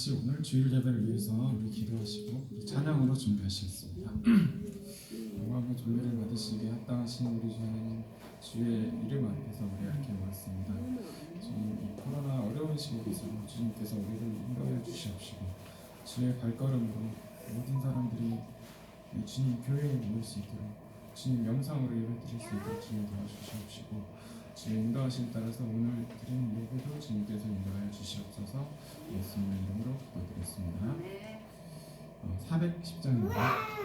같이 오늘 주일 예배를 위해서 우리 기도하시고 우리 찬양으로 준비하시겠습니다. 영광의 존귀를 받으시기에 합당하신 우리 주 하나님 주의 이름 앞에서 우리 함께 모였습니다. 주님, 이 코로나 어려운 시국에서 주님께서 우리를 인도해 주시옵시고 주의 발걸음으로 모든 사람들이 주님 교회에 모일 수 있도록 주님 명상으로 예배 드릴 수 있도록 주님 도와주시옵시고 주의 인도하심 따라서 오늘 드리는 예배도 주님께서 인도하여 주시옵소서. 예수님의 이름으로 기도드렸습니다. 410장입니다.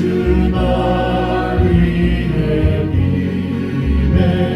주 널 위해 비네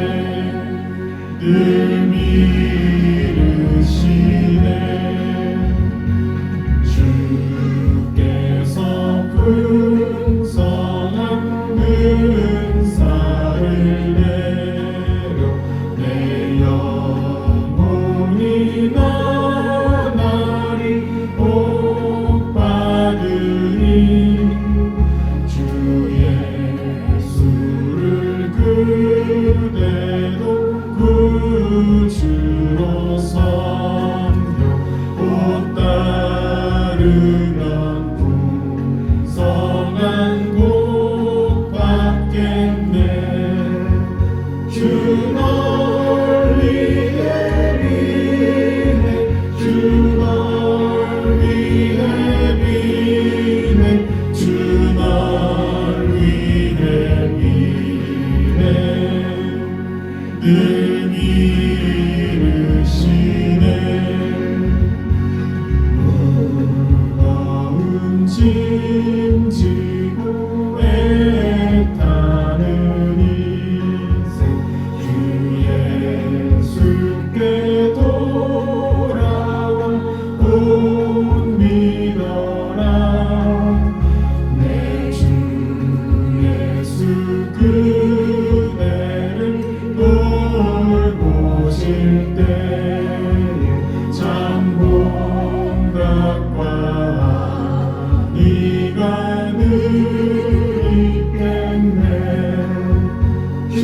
주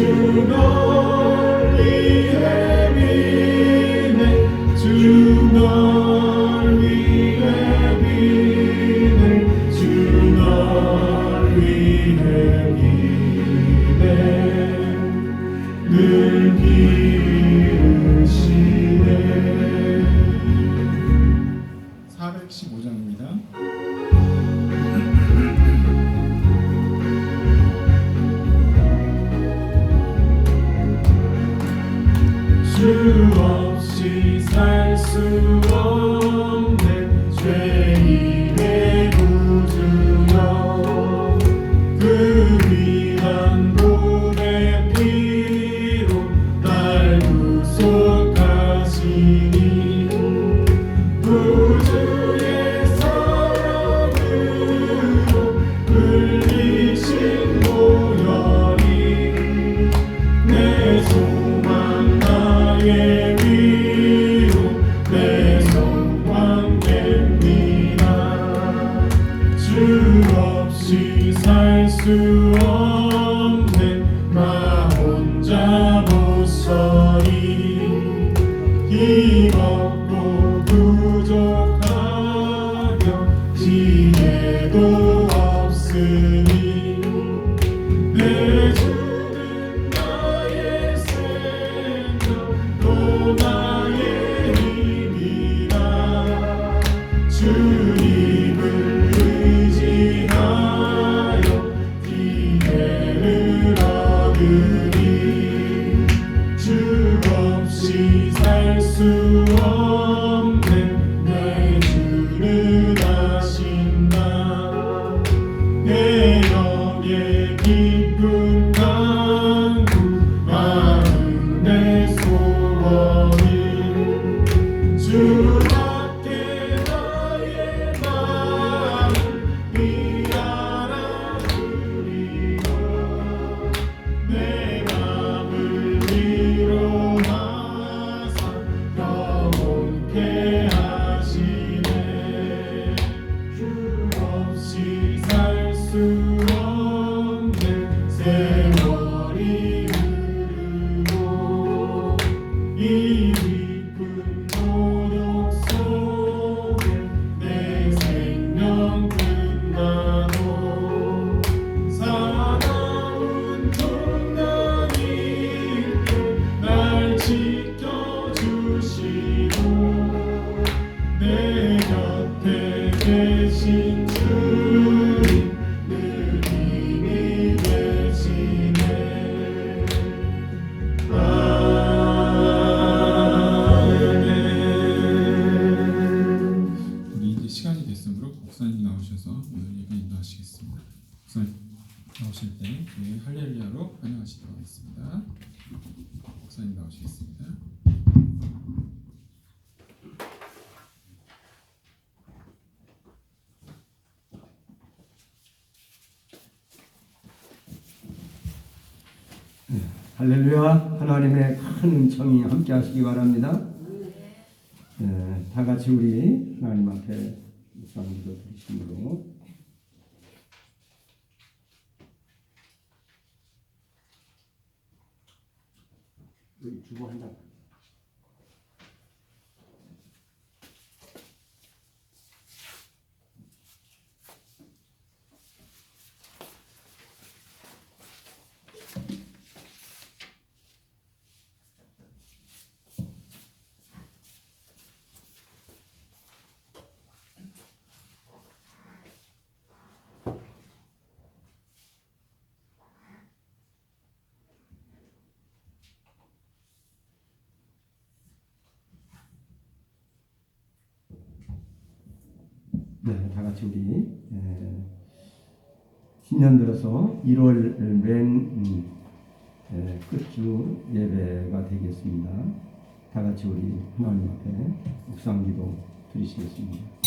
널 위해 비네 주 널 위해 비네 주 널 위해 비네 늘 기르시네. 415장입니다. 주 없이 살 수 없네 죄인의 구주여 그 귀한 몸의 피로 날 구속하시니 구주의 사랑으로 흘리신 보혈이 내 소망 나의 위로 내 소망 됩니다. 주 없이 살 수 없네 나 혼자 못 서리 힘없고 부족하며 지혜도 없으니 내 주는 나의 생명 또 나의 힘이라 주님을 의지하여 기회를 얻으리 주 없이 살 수 없는 내 주는 아신다 내 영의 기쁨 강구 마음의 소원이 주밖에 나의 마음 위안하리라 내 맘을 위로하사 영원케 하시네 주 없이 살 수 없는 세월이 흐르고 이 깊은 고독 속에 내 생명 끝나도 사나운 풍랑이 날 지켜주시고 내 곁에 계신 주님 늘 힘이 되시네. 아멘. 우리 이제 시간이 됐으므로 목사님 나오셔서 오늘 예배 인도하시겠습니다. 목사님 나오실 때 저희 할렐루야로 환영하시도록 하겠습니다. 목사님 나오시겠습니다. 할렐루야. 하나님의 큰 은총이 함께 하시기 바랍니다. 다 같이 우리 하나님 앞에 묵상기도 드리심으로 주고 한 장. 네, 다 같이 우리 신년 들어서 1월 맨 끝주 예배가 되겠습니다. 다 같이 우리 하나님 앞에 묵상기도 드리시겠습니다.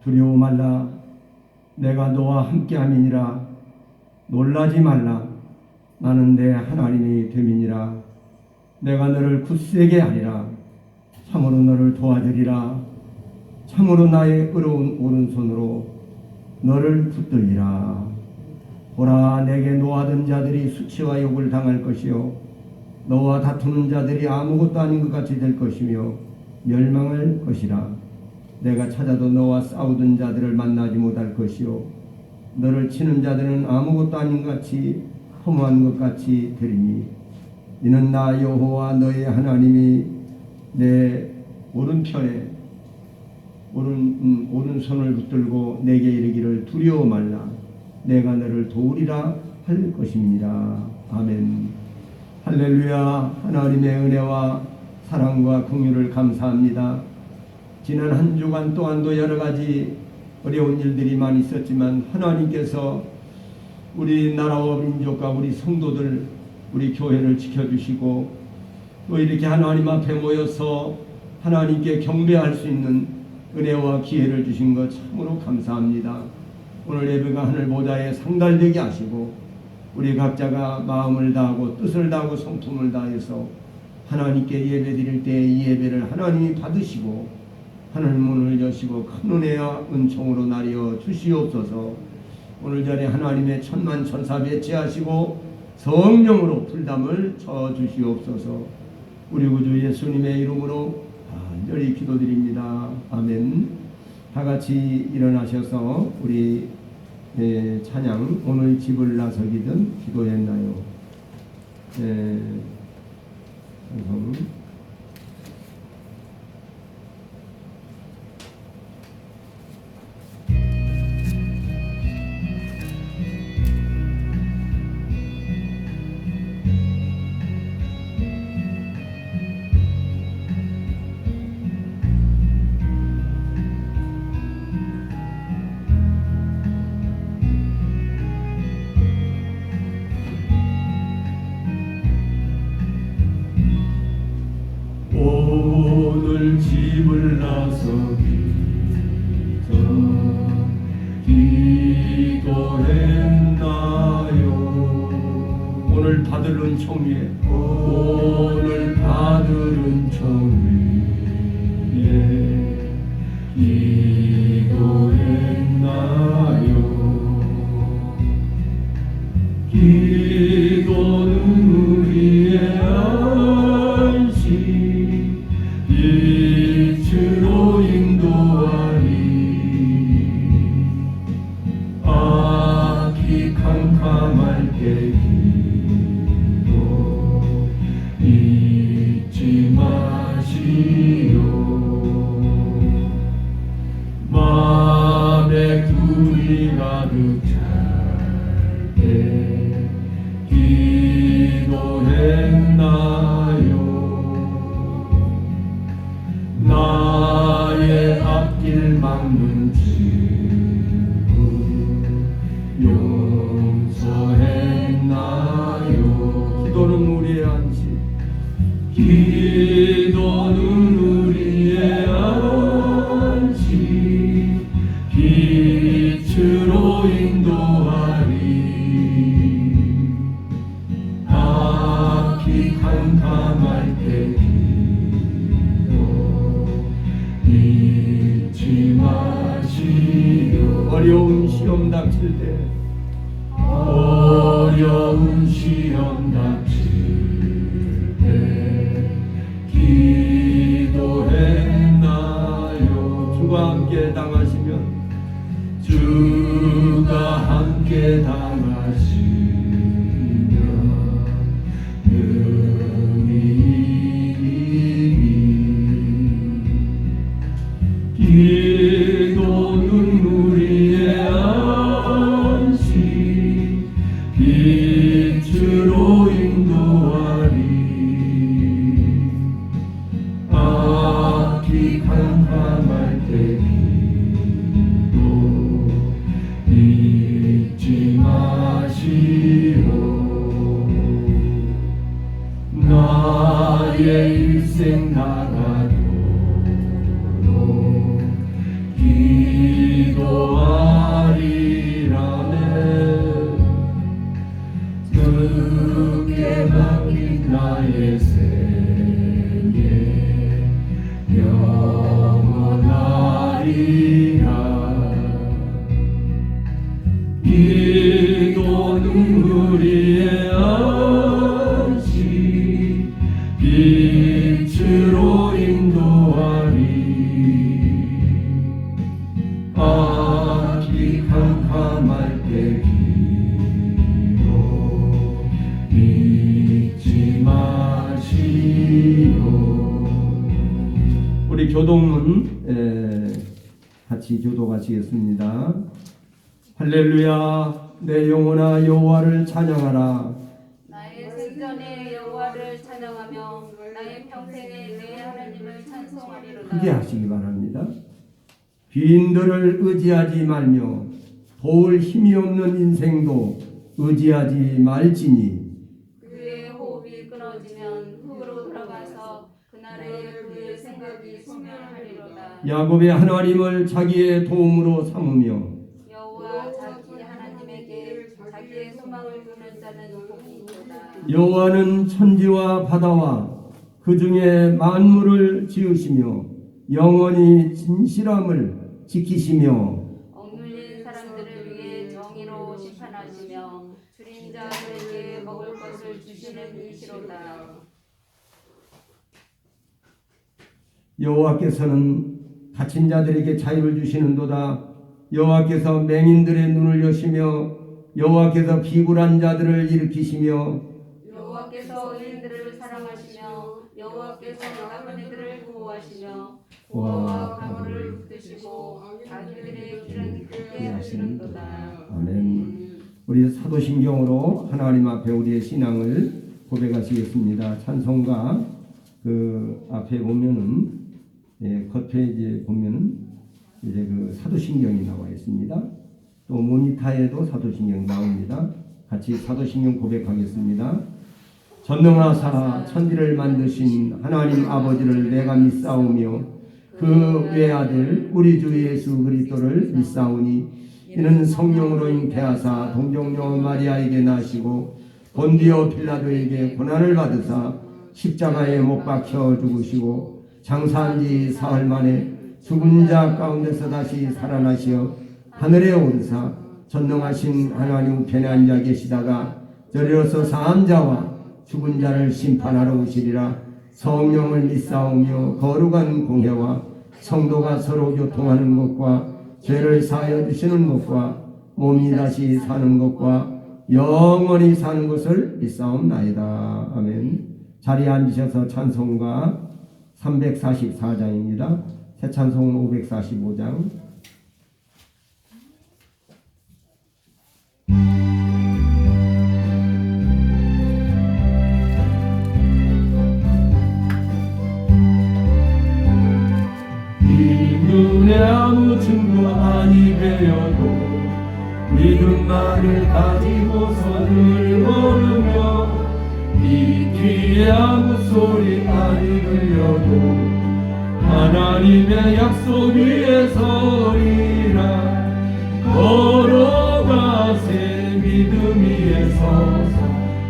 두려워 말라. 내가 너와 함께함이니라. 놀라지 말라. 나는 내 하나님이 됨이니라. 내가 너를 굳세게 하리라. 참으로 너를 도와주리라. 참으로 나의 의로운 오른손으로 너를 붙들리라. 보라, 내게 노하던 자들이 수치와 욕을 당할 것이요 너와 다투는 자들이 아무것도 아닌 것 같이 될 것이며 멸망할 것이라. 내가 찾아도 너와 싸우던 자들을 만나지 못할 것이요 너를 치는 자들은 아무것도 아닌 것 같이 허무한 것 같이 되리니 이는 나 여호와 너의 하나님이 내 오른편에 오른손을 붙들고 내게 이르기를 두려워 말라. 내가 너를 도우리라 할 것입니다. 아멘. 할렐루야. 하나님의 은혜와 사랑과 긍휼을 감사합니다. 지난 한 주간 동안도 여러 가지 어려운 일들이 많이 있었지만 하나님께서 우리 나라와 민족과 우리 성도들, 우리 교회를 지켜주시고 또 이렇게 하나님 앞에 모여서 하나님께 경배할 수 있는 은혜와 기회를 주신 것 참으로 감사합니다. 오늘 예배가 하늘 보좌에 상달되게 하시고 우리 각자가 마음을 다하고 뜻을 다하고 성품을 다해서 하나님께 예배드릴 때 이 예배를 하나님이 받으시고 하늘 문을 여시고 큰 은혜와 은총으로 나뉘어 주시옵소서. 오늘 자리에 하나님의 천만 천사 배치하시고 성령으로 불담을 쳐 주시옵소서. 우리 구주 예수님의 이름으로 간절히 기도드립니다. 아멘. 다 같이 일어나셔서 우리 찬양 오늘 집을 나서기든 기도했나요? 오늘 집을 나서기 전 기도했나요? 오늘 받을 은총 위에 오늘 받을 은총 위에 기도했나요? 기도는 우리의 안식 빛으로 인도하리. 악이 캄캄할 때 기도 잊지 마시오. 마음에 둘이 가득 찰 때 기도했나요? 나의 앞길 막는 친구 용서했나요? 기도는 우리의 안식, 기도는 우리의 안식 빛으로 인도하리. 악이 캄캄할 때 잊지 마시오. 어려운 시험 닥칠 때 어려운 시험 닥칠 때 기도했나요? 주가 함께 당하시면 주가 함께 당하시면 기도는 우리의 안식 빛으로 인도하리. 악이 캄캄할 때 기도 잊지 마시오. 나의 일생 나가도록 나의 생애 영원하리라. 기도는 우리의 안식 빛으로 인도하리. 악이 캄캄할 때 기도 잊지 마시오. 우리 교동문 같이 교도하시겠습니다. 할렐루야. 내 영혼아 여호와를 찬양하라. 나의 생전에 여호와를 찬양하며 나의 평생에 내 하나님을 찬송하리로다. 크게 하시기 바랍니다. 귀인들을 의지하지 말며 도울 힘이 없는 인생도 의지하지 말지니 그의 호흡이 끊어지면 흙으로 돌아가서 그날에 그의 생각이 소멸하리로다. 야곱의 하나님을 자기의 도움으로 삼으며 여호와 자기 하나님에게 자기의 소망을 두는 자는 복이 있도다. 여호와는 천지와 바다와 그 중에 만물을 지으시며 영원히 진실함을 지키시며 억눌린 사람들을 위해 정의로 심판하시며 줄인 자들에게 먹을 것을 주시는 이시로다. 여호와께서는 갇힌 자들에게 자유를 주시는도다. 여호와께서 맹인들의 눈을 여시며 여호와께서 비굴한 자들을 일으키시며 여호와께서 의인들을 사랑하시며 여호와께서 나쁜 이들을 보호하시며 와, 보호와 강물을 붙드시고 자기들의 길은 크게 하시는도다. 아멘. 우리 사도신경으로 하나님 앞에 우리의 신앙을 고백하시겠습니다. 찬송가 그 앞에 보면은 겉페이지에 보면은 이제 그 사도신경이 나와 있습니다. 또 모니터에도 사도신경이 나옵니다. 같이 사도신경 고백하겠습니다. 전능하사 천지를 만드신 하나님 아버지를 내가 믿사오며 그 외아들 우리 주 예수 그리스도를 믿사오니 이는 성령으로 잉태하사 동정녀 마리아에게 나시고 본디오 빌라도에게 고난을 받으사 십자가에 못 박혀 죽으시고 장사한 지 사흘 만에 죽은 자 가운데서 다시 살아나시어 하늘에 오르사 전능하신 하나님 우편에 앉아 계시다가 저리로서 사한 자와 죽은 자를 심판하러 오시리라. 성령을 믿사오며 거룩한 공회와 성도가 서로 교통하는 것과 죄를 사하여 주시는 것과 몸이 다시 사는 것과 영원히 사는 것을 믿사옵나이다. 아멘. 자리에 앉으셔서 찬송가 344장입니다. 새 찬송 545장. 눈에 아무 증거 아니 되어도 믿음만을 가지고서 늘 걸으며 이 귀에 아무 소리 아니 들려도 하나님의 약속 위에 서리라. 걸어가세 믿음 위에 서서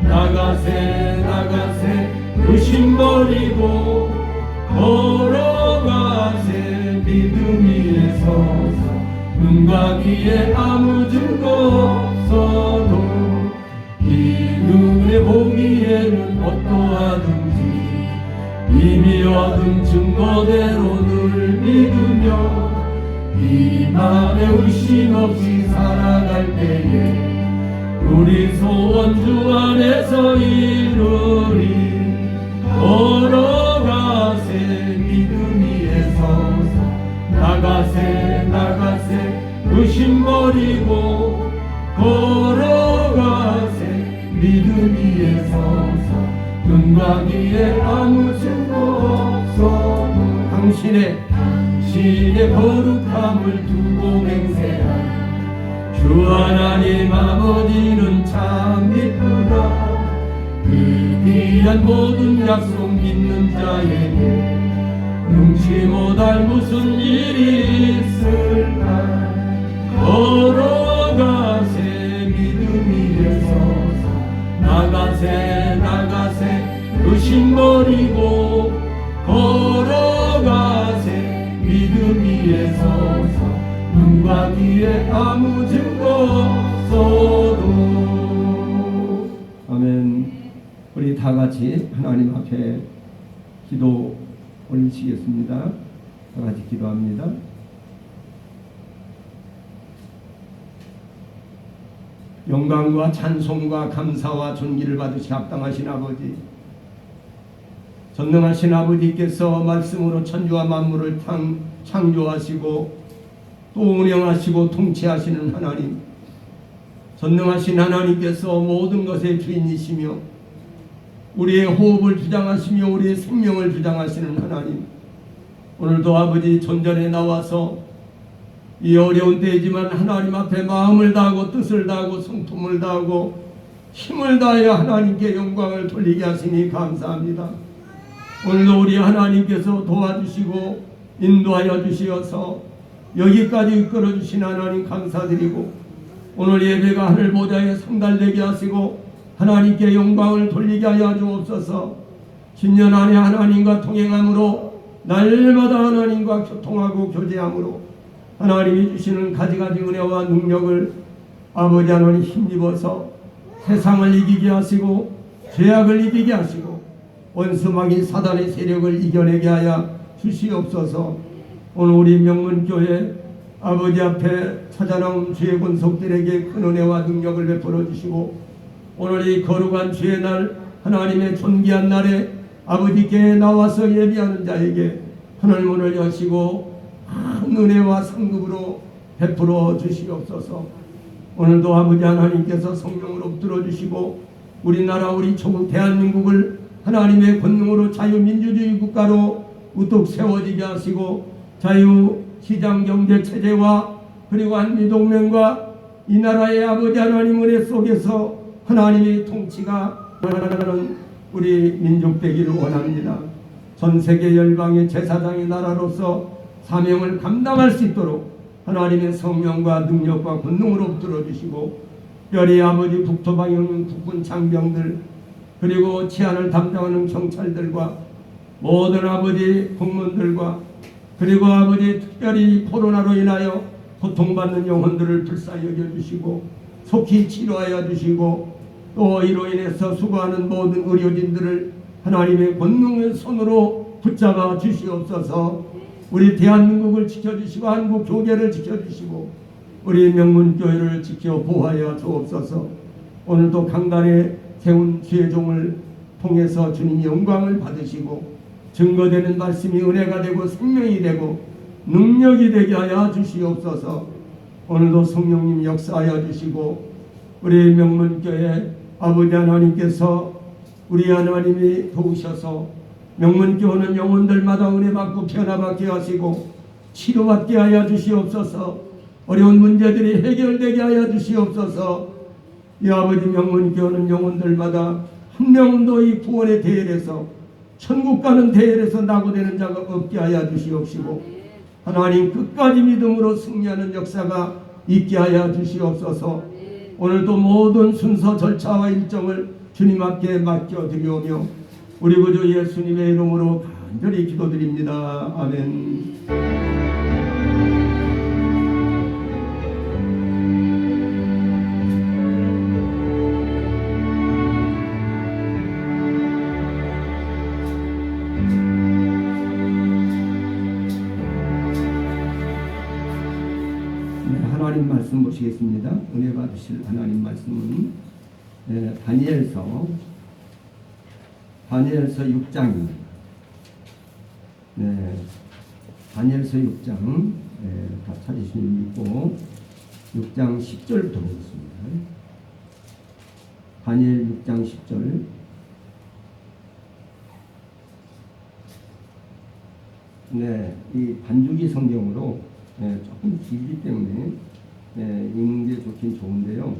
나가세 의심 버리고 걸어가세 믿음 위에 서서 눈과 귀에 아무 증거 없어도 이 눈에 보기에는 어떠하든지 이미 얻은 증거대로 늘 믿으며 이 맘에 의심 없이 살아갈 때에 우리 소원 주 안에서 이루리. 걸어가세 믿음 위에 서서 나가세 의심 버리고 걸어가세 믿음 위에 서서 눈과 귀에 아무 증거 없어도 당신의 거룩함을 두고 맹세하라. 주 하나님 아버지는 참 기쁘다. 그 귀한 모든 약속 믿는 자에게 능치 못할 무슨 일이 있을까. 걸어가세 믿음 위에 서서 나가세 의심 버리고 걸어가세. 믿음 위에 서서 눈과 귀에 아무 증거 없어도. 아멘. 우리 다 같이 하나님 앞에 기도 올리시겠습니다. 다 같이 기도합니다. 영광과 찬송과 감사와 존귀를 받으시 합당하신 아버지, 전능하신 아버지께서 말씀으로 천주와 만물을 창조하시고 또 운영하시고 통치하시는 하나님, 전능하신 하나님께서 모든 것의 주인이시며 우리의 호흡을 주장하시며 우리의 생명을 주장하시는 하나님, 오늘도 아버지 존전에 나와서 이 어려운 때이지만 하나님 앞에 마음을 다하고 뜻을 다하고 성품을 다하고 힘을 다하여 하나님께 영광을 돌리게 하시니 감사합니다. 오늘도 우리 하나님께서 도와주시고 인도하여 주시어서 여기까지 이끌어 주신 하나님 감사드리고, 오늘 예배가 하늘 보좌에 상달되게 하시고 하나님께 영광을 돌리게 하여 주옵소서. 10년 안에 하나님과 통행함으로 날마다 하나님과 교통하고 교제함으로 하나님이 주시는 가지가지 은혜와 능력을 아버지 하나님 힘입어서 세상을 이기게 하시고 죄악을 이기게 하시고 원수마귀 사단의 세력을 이겨내게 하여 주시옵소서. 오늘 우리 명문교회 아버지 앞에 찾아나온 주의 권속들에게 큰 은혜와 능력을 베풀어 주시고, 오늘 이 거룩한 주의 날 하나님의 존귀한 날에 아버지께 나와서 예비하는 자에게 하늘 문을 여시고 큰 은혜와 상급으로 베풀어 주시옵소서. 오늘도 아버지 하나님께서 성령을 엎드려 주시고 우리나라 우리 조국 대한민국을 하나님의 권능으로 자유민주주의 국가로 우뚝 세워지게 하시고 자유시장경제체제와 그리고 한미동맹과 이 나라의 아버지 하나님 은혜 속에서 하나님의 통치가 하나는 우리 민족 되기를 원합니다. 전세계 열방의 제사장의 나라로서 사명을 감당할 수 있도록 하나님의 성령과 능력과 권능으로 들어주시고, 별이 아버지 북토방에 있는 국군 장병들 그리고 치안을 담당하는 경찰들과 모든 아버지 공무원들과 그리고 아버지 특별히 코로나로 인하여 고통받는 영혼들을 불쌍히 여겨주시고 속히 치료하여 주시고, 또 이로 인해서 수고하는 모든 의료진들을 하나님의 권능의 손으로 붙잡아 주시옵소서. 우리 대한민국을 지켜주시고 한국 교계를 지켜주시고 우리 명문교회를 지켜 보호하여 주옵소서. 오늘도 강단에 세운 주의 종을 통해서 주님 영광을 받으시고 증거되는 말씀이 은혜가 되고 생명이 되고 능력이 되게 하여 주시옵소서. 오늘도 성령님 역사하여 주시고 우리 명문교회 아버지 하나님께서 우리 하나님이 도우셔서 명문교회는 영혼들마다 은혜받고 변화받게 하시고 치료받게 하여 주시옵소서. 어려운 문제들이 해결되게 하여 주시옵소서. 이 아버지 명문교회는 영혼들마다 한 명도 이 구원의 대열에서 천국 가는 대열에서 낙오되는 자가 없게 하여 주시옵시고 하나님 끝까지 믿음으로 승리하는 역사가 있게 하여 주시옵소서. 오늘도 모든 순서 절차와 일정을 주님 앞에 맡겨드리오며 우리 구주 예수님의 이름으로 간절히 기도드립니다. 아멘. 하나님 말씀 보시겠습니다. 은혜 받으실 하나님 말씀은 다니엘서 6장입니다. 다니엘서 6장 다 찾으시면 있고 6장 10절부터 보겠습니다. 다니엘 6장 10절. 이 반주기 성경으로 조금 길기 때문에 읽는 게 좋긴 좋은데요.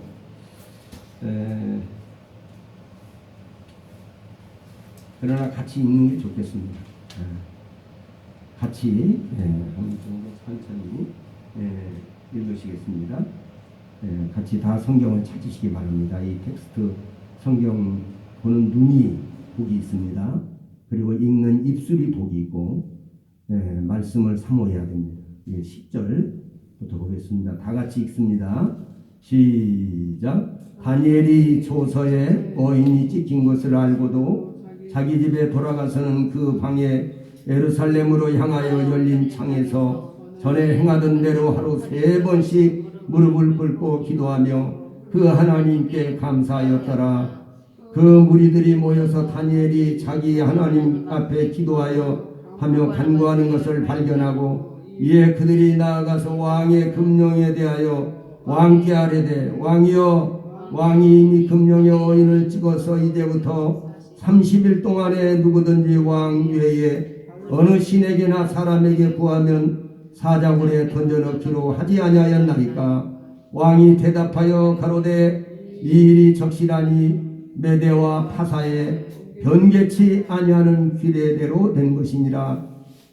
그러나 같이 읽는 게 좋겠습니다. 같이 한번 천천히 읽으시겠습니다. 같이 다 성경을 찾으시기 바랍니다. 이 텍스트 성경 보는 눈이 복이 있습니다. 그리고 읽는 입술이 복이 있고 말씀을 사모해야 됩니다. 10절부터 보겠습니다. 다 같이 읽습니다. 시작. 다니엘이 조서에 어인이 찍힌 것을 알고도 자기 집에 돌아가서는 그 방에 예루살렘으로 향하여 열린 창에서 전에 행하던 대로 하루 3번씩 무릎을 꿇고 기도하며 그 하나님께 감사하였더라. 그 무리들이 모여서 다니엘이 자기 하나님 앞에 기도하여 하며 간구하는 것을 발견하고 이에 그들이 나아가서 왕의 금령에 대하여 왕께 아뢰되 왕이여 왕이 이미 금령의 어인을 찍어서 이제부터 30일 동안에 누구든지 왕 외에 어느 신에게나 사람에게 구하면 사자굴에 던져넣기로 하지 아니하였나이까. 왕이 대답하여 가로되 이 일이 적시라니 메대와 파사에 변개치 아니하는 규례대로 된 것이니라.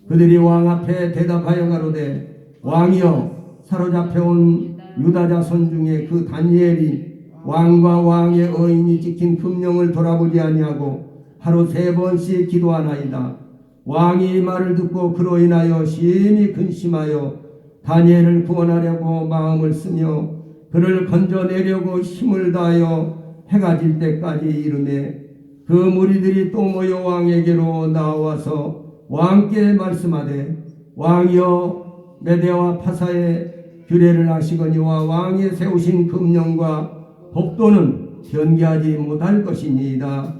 그들이 왕 앞에 대답하여 가로되 왕이여 사로잡혀온 유다 자손 중에 그 다니엘이 왕과 왕의 어인이 찍힌 금령을 돌아보지 아니하고 하루 3번씩 기도하나이다. 왕이 이 말을 듣고 그로 인하여 심히 근심하여 다니엘을 구원하려고 마음을 쓰며 그를 건져내려고 힘을 다하여 해가 질 때까지 이르매 그 무리들이 또 모여 왕에게로 나와서 왕께 말씀하되 왕이여 메대와 파사의 규례를 아시거니와 왕이 세우신 금령과 법도는 변개하지 못할 것이니이다.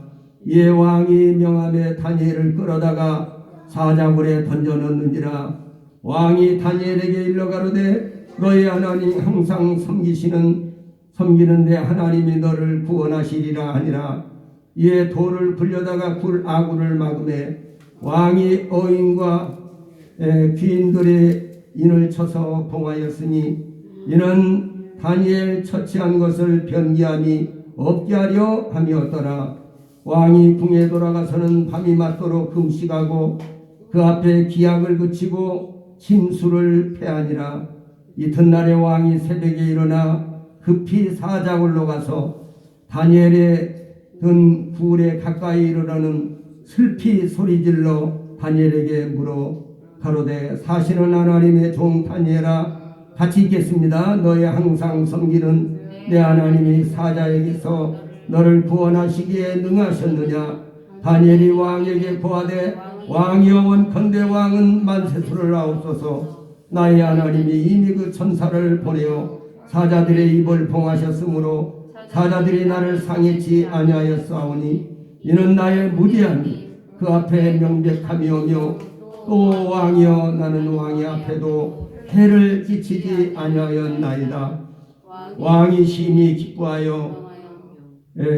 이에 왕이 명함에 다니엘을 끌어다가 사자굴에 던져넣는지라. 왕이 다니엘에게 일러 가로되 너의 하나님 항상 섬기는 내 하나님이 너를 구원하시리라 하니라. 이에 돌을 굴려다가 아굴을 막음에 왕이 어인과 귀인들의 인을 쳐서 봉하였으니 이는 다니엘 처치한 것을 변기함이 없게 하려 함이었더라. 왕이 궁에 돌아가서는 밤이 맞도록 금식하고 그 앞에 기약을 그치고 침수를 패하니라. 이튿날에 왕이 새벽에 일어나 급히 사자굴로 가서 다니엘의 든 굴에 가까이 이르러는 슬피 소리질러 다니엘에게 물어 가로되 사실은 하나님의 종 다니엘아 같이 읽겠습니다. 너의 항상 섬기는 내 하나님이 사자에게서 너를 구원하시기에 능하셨느냐. 다니엘이 왕에게 고하되 왕이여 원컨대 왕은 만세수를 하옵소서. 나의 하나님이 이미 그 천사를 보내어 사자들의 입을 봉하셨으므로 사자들이 나를 상해치 아니하였사오니 이는 나의 무지함이 그 앞에 명백함이오며 또 왕이여 나는 왕의 앞에도 해를 끼치지 아니하였나이다. 왕이 심히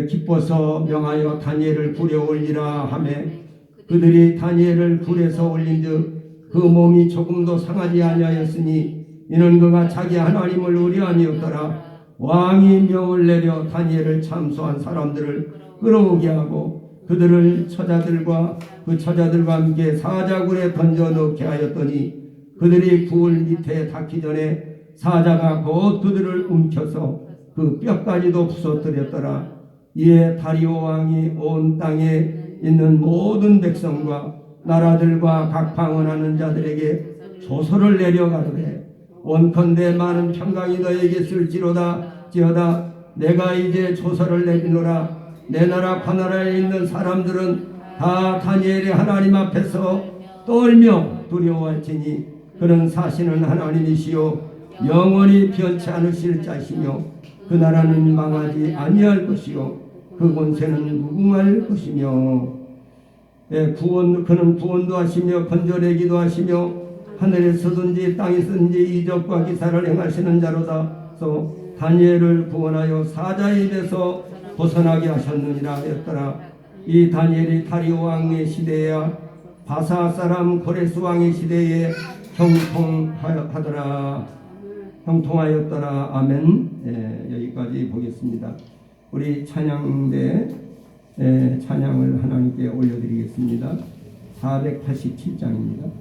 기뻐서 명하여 다니엘을 굴에 올리라 하매 그들이 다니엘을 굴에서 올린즉 그 몸이 조금도 상하지 아니하였으니 이는 그가 자기 하나님을 의뢰함이었더라. 왕이 명을 내려 다니엘을 참소한 사람들을 끌어오게 하고 그들을 처자들과 함께 사자굴에 던져 넣게 하였더니 그들이 굴 밑에 닿기 전에 사자가 곧 그들을 움켜서 그 뼈까지도 부서뜨렸더라. 이에 다리오 왕이 온 땅에 있는 모든 백성과 나라들과 각 방언하는 자들에게 조서를 내려 가로되 원컨대 많은 평강이 너에게 쓸지어다 내가 이제 조서를 내리노라. 내 나라 관나라에 있는 사람들은 다 다니엘의 하나님 앞에서 떨며 두려워할지니 그는 사시는 하나님이시요 영원히 변치 않으실 자시며 그 나라는 망하지 아니할 것이요 그 권세는 무궁할 것이며 그는 구원도 하시며 건져내기도 하시며 하늘에서든지 땅에서든지 이적과 기사를 행하시는 자로다서 다니엘을 구원하여 사자의 입에서 벗어나게 하셨느니라 하였더라. 이 다니엘이 다리오 왕의 시대야 바사 사람 고레스 왕의 시대에 형통하였더라. 아멘. 여기까지 보겠습니다. 우리 찬양대 찬양을 하나님께 올려드리겠습니다. 487장입니다.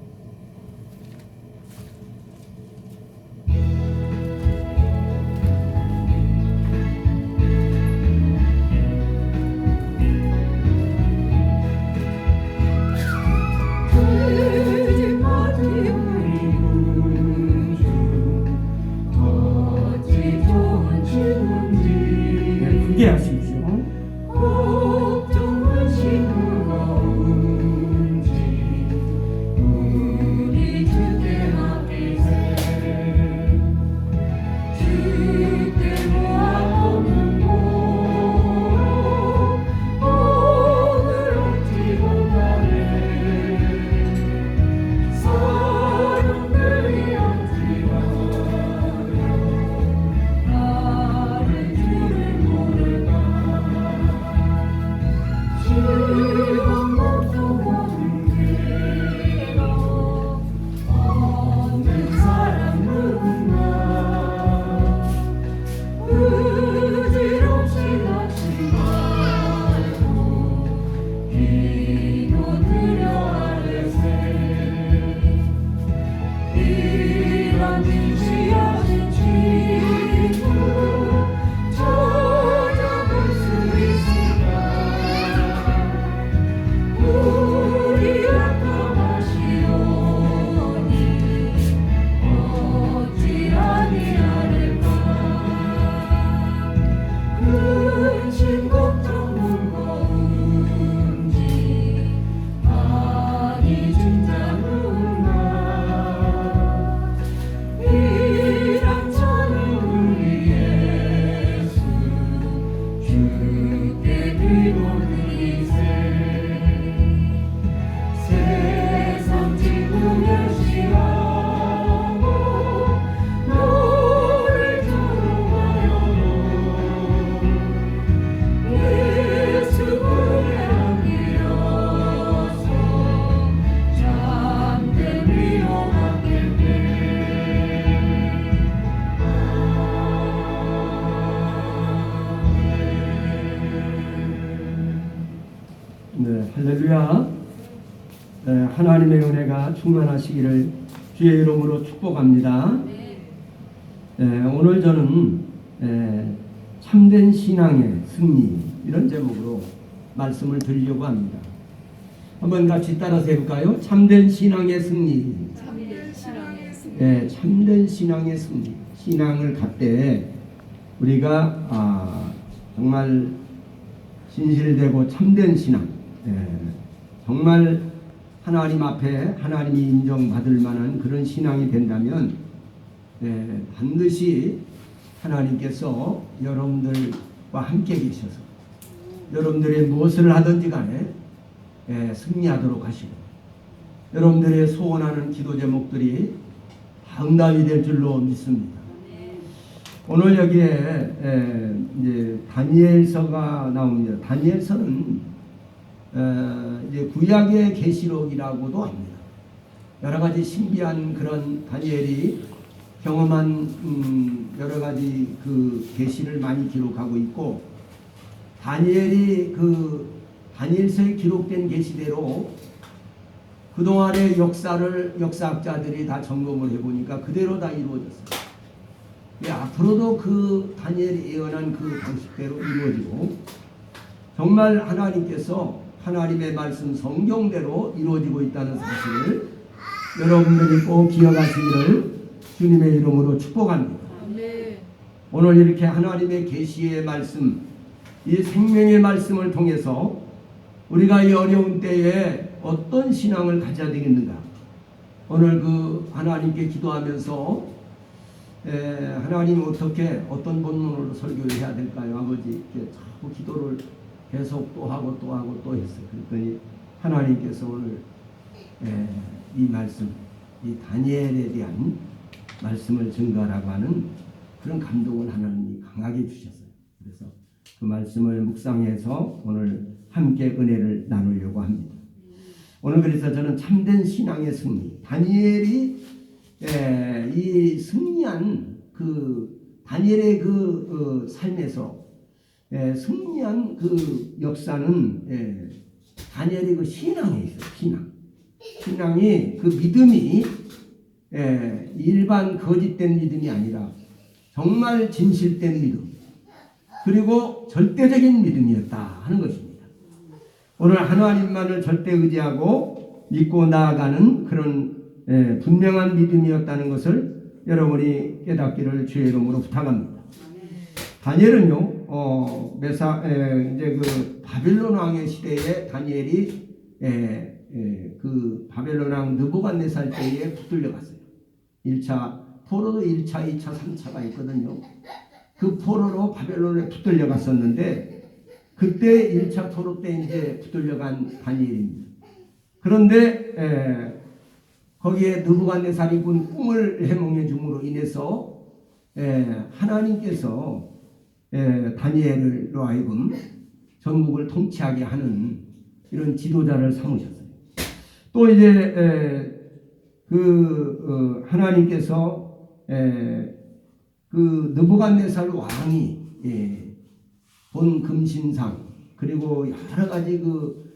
할렐루야. 하나님의 은혜가 충만하시기를 주의 이름으로 축복합니다. 오늘 저는 참된 신앙의 승리 이런 제목으로 말씀을 드리려고 합니다. 한번 같이 따라서 해볼까요? 참된 신앙의 승리. 참된 신앙의 승리. 신앙을 갖되 우리가 정말 진실되고 참된 신앙, 정말 하나님 앞에 하나님이 인정받을 만한 그런 신앙이 된다면 반드시 하나님께서 여러분들과 함께 계셔서 여러분들이 무엇을 하든지 간에 승리하도록 하시고 여러분들의 소원하는 기도 제목들이 응답이 될 줄로 믿습니다. 오늘 여기에 이제 다니엘서가 나옵니다. 다니엘서는 이제 구약의 계시록이라고도 합니다. 여러 가지 신비한 그런 다니엘이 경험한 여러 가지 그 계시를 많이 기록하고 있고, 다니엘이 그 다니엘서에 기록된 계시대로 그동안의 역사를 역사학자들이 다 점검을 해보니까 그대로 다 이루어졌어요. 앞으로도 그 다니엘이 예언한 그 방식대로 이루어지고 정말 하나님께서 하나님의 말씀 성경대로 이루어지고 있다는 사실을 여러분들이 꼭 기억하시기를 주님의 이름으로 축복합니다. 오늘 이렇게 하나님의 계시의 말씀, 이 생명의 말씀을 통해서 우리가 이 어려운 때에 어떤 신앙을 가져야 되겠는가, 오늘 그 하나님께 기도하면서 하나님 어떻게 어떤 본문으로 설교를 해야 될까요? 아버지 이렇게 자꾸 기도를 계속 또 하고 또 하고 또 했어요. 그랬더니 하나님께서 오늘 이 말씀, 이 다니엘에 대한 말씀을 증거하라고 하는 그런 감동을 하나님이 강하게 주셨어요. 그래서 그 말씀을 묵상해서 오늘 함께 은혜를 나누려고 합니다. 오늘 그래서 저는 참된 신앙의 승리, 다니엘이 이 승리한 그 다니엘의 그 삶에서 승리한 그 역사는 다니엘의 그 신앙에 있어요. 신앙이 그 믿음이 일반 거짓된 믿음이 아니라 정말 진실된 믿음, 그리고 절대적인 믿음이었다 하는 것입니다. 오늘 하나님만을 절대 의지하고 믿고 나아가는 그런 분명한 믿음이었다는 것을 여러분이 깨닫기를 주의 이름으로 부탁합니다. 다니엘은요, 이제 그 바벨론 왕의 시대에 다니엘이 그 바벨론 왕 느부갓네살 때에 붙들려 갔어요. 1차 포로도 1차, 2차, 3차가 있거든요. 그 포로로 바벨론에 붙들려 갔었는데 그때 1차 포로 때 이제 붙들려 간 다니엘입니다. 그런데 거기에 느부갓네살이 군 꿈을 해몽해 줌으로 인해서 하나님께서 다니엘로 하여금 전국을 통치하게 하는 이런 지도자를 삼으셨어요. 또 이제 하나님께서 그 느부갓네살 왕이 본 금신상 그리고 여러 가지 그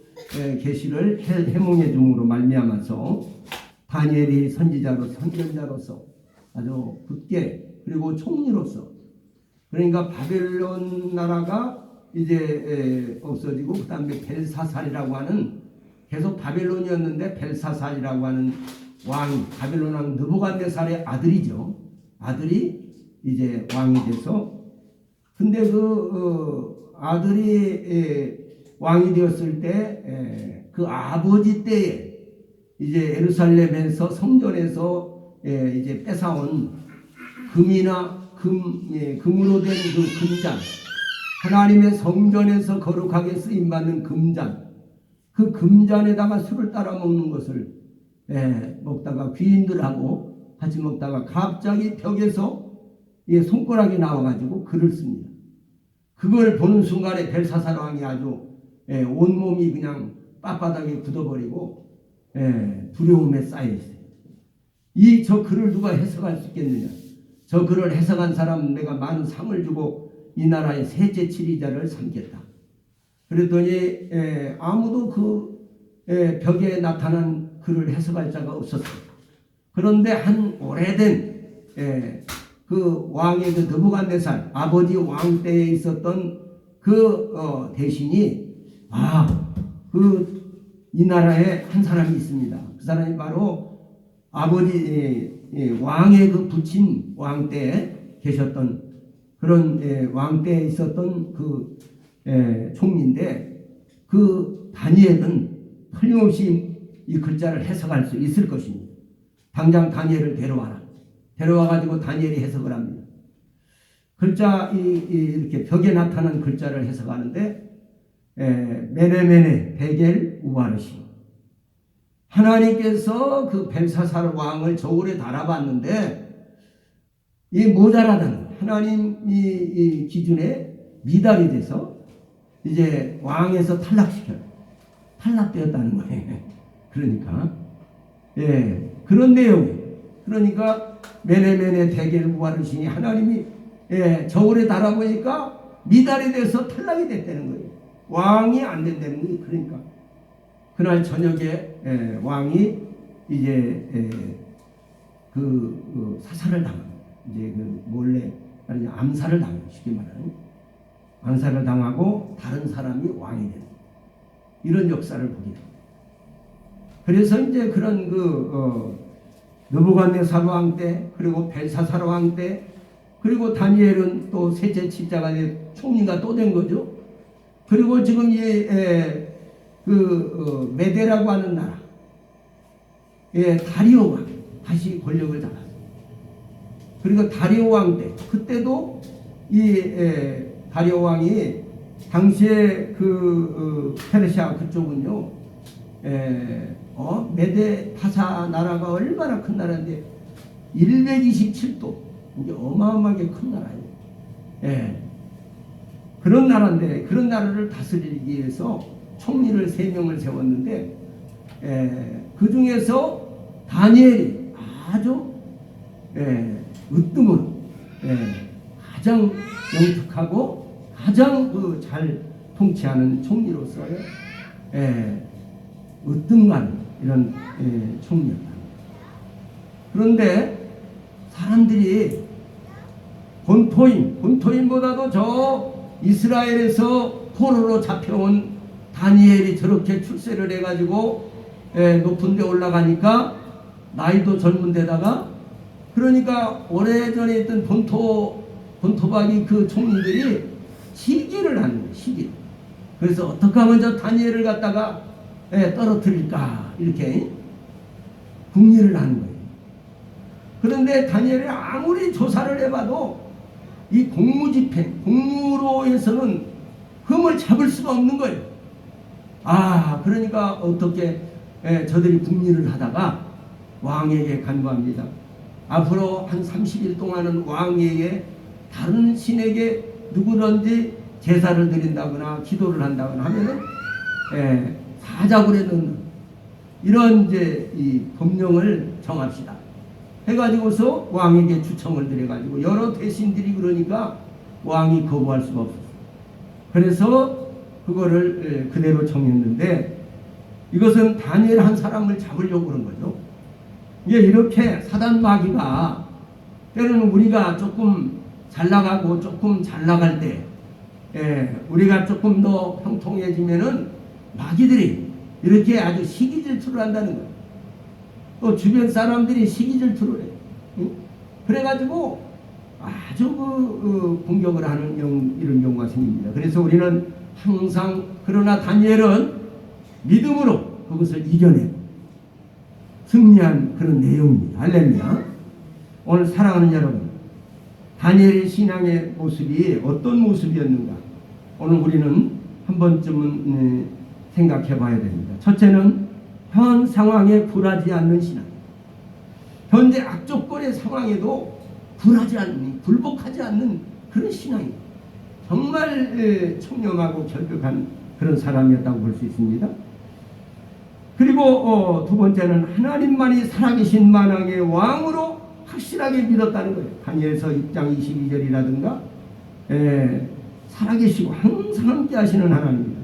계시를 해몽해 줌으로 말미암아서 다니엘이 선전자로서 아주 굳게, 그리고 총리로서, 그러니까 바벨론 나라가 이제 없어지고 그 다음에 벨사살이라고 하는, 계속 바벨론이었는데 벨사살이라고 하는 왕, 바벨론 왕 느부갓네살의 아들이죠. 아들이 이제 왕이 돼서, 근데 그 아들이 왕이 되었을 때 그 아버지 때에 이제 예루살렘에서 성전에서 이제 뺏어온 금으로 된 그 금잔, 하나님의 성전에서 거룩하게 쓰임 받는 금잔, 그 금잔에다가 술을 따라 먹는 것을 먹다가 귀인들하고 같이 먹다가 갑자기 벽에서 손가락이 나와가지고 글을 씁니다. 그걸 보는 순간에 벨사살 왕이 아주 온몸이 그냥 빳빳하게 굳어버리고 두려움에 쌓여있어요. 저 글을 누가 해석할 수 있겠느냐? 저 글을 해석한 사람 내가 많은 상을 주고 이 나라의 셋째 지리자를 삼겠다. 그랬더니 아무도 그 벽에 나타난 글을 해석할 자가 없었어요. 그런데 한 오래된 그 왕의 그 느부갓네살 아버지 왕 때에 있었던 그 대신이 이 나라에 한 사람이 있습니다. 그 사람이 바로 아버지 왕의 그 부친 왕 때에 계셨던 그런 왕 때에 있었던 그 총리인데 그 다니엘은 틀림없이 이 글자를 해석할 수 있을 것입니다. 당장 다니엘을 데려와가지고 다니엘이 해석을 합니다. 글자 이렇게 벽에 나타난 글자를 해석하는데 메네메네 베겔 우바르시 하나님께서 그 벨사살 왕을 저울에 달아봤는데 이 모자라다는 하나님 이 기준에 미달이 돼서 이제 왕에서 탈락되었다는 거예요. 그러니까 그런 내용. 그러니까 메네메네 베겔 우바르시니 하나님이 저울에 달아보니까 미달이 돼서 탈락이 됐다는 거예요. 왕이 안 된다는 거예요. 그러니까 그날 저녁에 왕이 이제 그 사살을 당하고 이제 그 몰래 아니 암살을 당하고 쉽게 말하는 암살을 당하고 다른 사람이 왕이 되는 이런 역사를 보게 됩니다. 그래서 이제 그런 느부갓네살 왕 때 그리고 벨사살 왕 때 그리고 다니엘은 또 셋째 칩자가 총리가 또 된 거죠. 그리고 지금 메데라고 하는 나라 다리오가 다시 권력을 잡았어요. 그리고 다리오 왕 때 그때도 다리오 왕이 당시에 페르시아 그쪽은요 메데 파사 나라가 얼마나 큰 나라인데 127도 이게 어마어마하게 큰 나라예요. 그런 나라인데 그런 나라를 다스리기 위해서 총리를 3명을 세웠는데 그 중에서 다니엘이 아주 으뜸으로 가장 영특하고 가장 잘 통치하는 총리로서의 으뜸간 이런 총리였다. 그런데 사람들이 본토인보다도 저 이스라엘에서 포로로 잡혀온 다니엘이 저렇게 출세를 해가지고 높은 데 올라가니까 나이도 젊은 데다가 그러니까 오래전에 있던 본토박이 그 총리들이 시기를 하는 거예요. 시기. 그래서 어떻게 하면 저 다니엘을 갖다가 떨어뜨릴까 이렇게 궁리를 하는 거예요. 그런데 다니엘이 아무리 조사를 해봐도 이 공무집행, 공무로에서는 흠을 잡을 수가 없는 거예요. 그러니까 어떻게 저들이 궁리를 하다가 왕에게 간구합니다. 앞으로 한 30일 동안은 왕에게 다른 신에게 누구든지 제사를 드린다거나 기도를 한다거나 하면은 사자굴에 넣는 이런 이제 이 법령을 정합시다. 해가지고서 왕에게 추청을 드려가지고 여러 대신들이 그러니까 왕이 거부할 수가 없었어요. 그래서 그거를 그대로 정했는데 이것은 다니엘 한 사람을 잡으려고 그런 거죠. 이게 이렇게 사단 마귀가 때로는 우리가 조금 잘 나가고 조금 잘 나갈 때 우리가 조금 더 형통해지면은 마귀들이 이렇게 아주 시기질투를 한다는 거예요. 또 주변 사람들이 시기질투를 해요. 그래가지고 아주 공격을 하는 이런 경우가 생깁니다. 그래서 우리는 항상 그러나 다니엘은 믿음으로 그것을 이겨내고 승리한 그런 내용입니다. 할렐루야. 오늘 사랑하는 여러분, 다니엘의 신앙의 모습이 어떤 모습이었는가 오늘 우리는 한 번쯤은 생각해 봐야 됩니다. 첫째는 현 상황에 굴하지 않는 신앙. 현재 악조건의 상황에도 굴하지 않는, 굴복하지 않는 그런 신앙입니다. 정말 청렴하고 결백한 그런 사람이었다고 볼 수 있습니다. 그리고 두 번째는 하나님만이 살아계신 만왕의 왕으로 확실하게 믿었다는 거예요. 다니엘서 6장 22절이라든가 살아계시고 항상 함께 하시는 하나님입니다.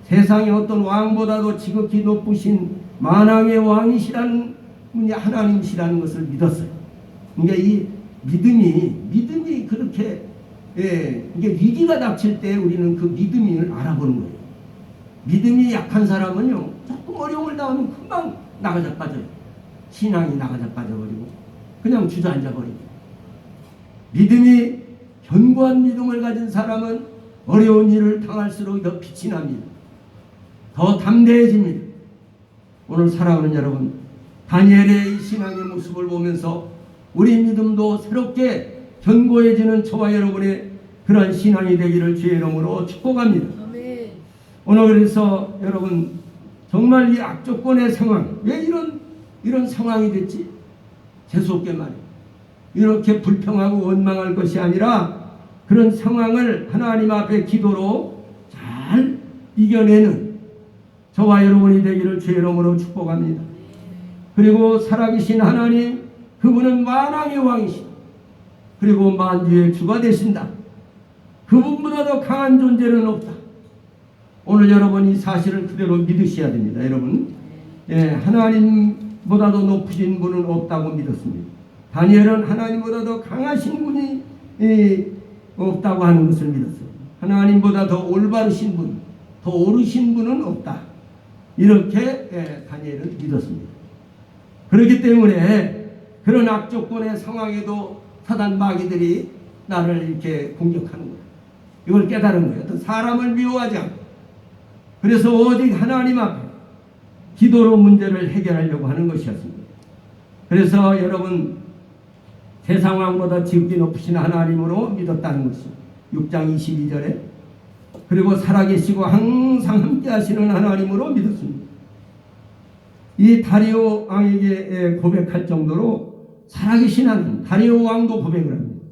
세상의 어떤 왕보다도 지극히 높으신 만왕의 왕이시라는 분이 하나님이시라는 것을 믿었어요. 그러니까 이 믿음이 그렇게 이게 위기가 닥칠 때 우리는 그 믿음을 알아보는 거예요. 믿음이 약한 사람은요, 조금 어려움을 당하면 금방 나가자 빠져요. 신앙이 나가자 빠져버리고 그냥 주저앉아 버리고. 믿음이 견고한 믿음을 가진 사람은 어려운 일을 당할수록 더 빛이 납니다. 더 담대해집니다. 오늘 사랑하는 여러분, 다니엘의 이 신앙의 모습을 보면서 우리 믿음도 새롭게 견고해지는 저와 여러분의 그러한 신앙이 되기를 주의 이름으로 축복합니다. 아멘. 오늘 그래서 여러분, 정말 이 악조건의 상황, 왜 이런 상황이 됐지? 재수없게 말이에요. 이렇게 불평하고 원망할 것이 아니라 그런 상황을 하나님 앞에 기도로 잘 이겨내는 저와 여러분이 되기를 주의 이름으로 축복합니다. 그리고 살아계신 하나님, 그분은 만왕의 왕이시다. 그리고 만주의 주가 되신다. 그분보다 더 강한 존재는 없다. 오늘 여러분 이 사실을 그대로 믿으셔야 됩니다. 여러분, 하나님보다도 높으신 분은 없다고 믿었습니다. 다니엘은 하나님보다 더 강하신 분이 없다고 하는 것을 믿었어요. 하나님보다 더 올바르신 분, 더 오르신 분은 없다. 이렇게 다니엘은 믿었습니다. 그렇기 때문에 그런 악조건의 상황에도 사단 마귀들이 나를 이렇게 공격하는 거예요. 이걸 깨달은 거예요. 어떤 사람을 미워하지 않고, 그래서 오직 하나님 앞에 기도로 문제를 해결하려고 하는 것이었습니다. 그래서 여러분, 세상 왕보다 지극히 높으신 하나님으로 믿었다는 것이 6장 22절에, 그리고 살아계시고 항상 함께 하시는 하나님으로 믿었습니다. 이 다리오 왕에게 고백할 정도로 살아계신 하나님, 다리오 왕도 고백을 합니다.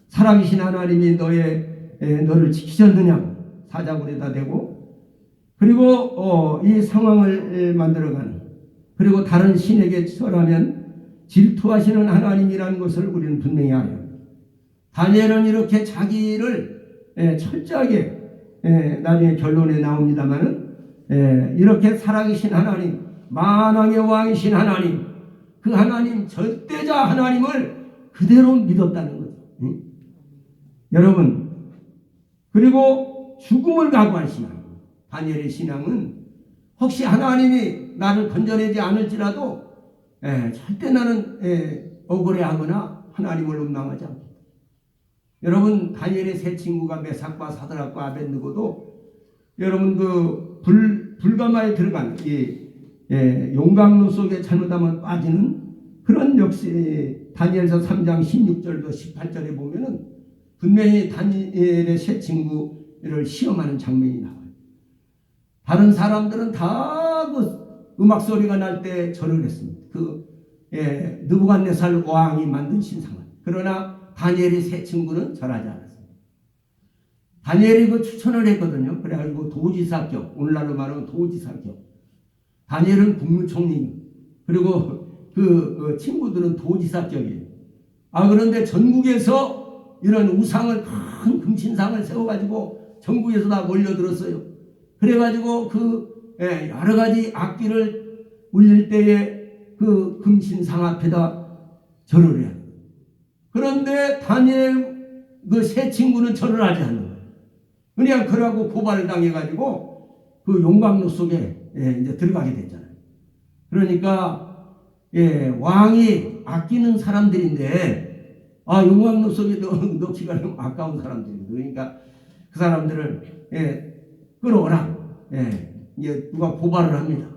살아계신 하나님이 너를 지키셨느냐, 사자굴에다 대고, 그리고 이 상황을 만들어가는, 그리고 다른 신에게 절하면 질투하시는 하나님이라는 것을 우리는 분명히 알아야 합니다. 다니엘은 이렇게 자기를 철저하게 나중에 결론에 나옵니다마는 이렇게 살아계신 하나님, 만왕의 왕이신 하나님, 그 하나님, 절대자 하나님을 그대로 믿었다는 거죠. 여러분, 그리고 죽음을 각오한 신앙, 다니엘의 신앙은 혹시 하나님이 나를 건져내지 않을지라도 절대 나는 억울해하거나 하나님을 원망하지 않고. 여러분, 다니엘의 세 친구가 메삭과 사드락과 아벳느고도 여러분 그 불가마에 들어간 용광로 속에 잘못하면 빠지는 그런, 역시 다니엘서 3장 16절도 18절에 보면은 분명히 다니엘의 세 친구를 시험하는 장면이 나와요. 다른 사람들은 다 그 음악 소리가 날 때 절을 했습니다. 느부갓네살 왕이 만든 신상을. 그러나 다니엘의 세 친구는 절하지 않았습니다. 다니엘이 그 추천을 했거든요. 그래가지고 도지사격, 오늘날로 말하면 도지사격. 다니엘은 국무총리, 그리고 그 친구들은 도지사격이에요. 그런데 전국에서 이런 우상을, 큰 금신상을 세워가지고 전국에서 다 몰려들었어요. 그래가지고 여러 가지 악기를 울릴 때에 그 금신상 앞에다 절을 해야 돼요. 그런데 다니엘 그 세 친구는 절을 하지 않는 거예요. 그냥 그러고 고발을 당해가지고 그 용광로 속에 이제 들어가게 됐잖아요. 그러니까 왕이 아끼는 사람들인데 용광로 속에 넣기가 너무 아까운 사람들이거든요. 그러니까 그 사람들을 끌어오라. 이제 누가 고발을 합니다.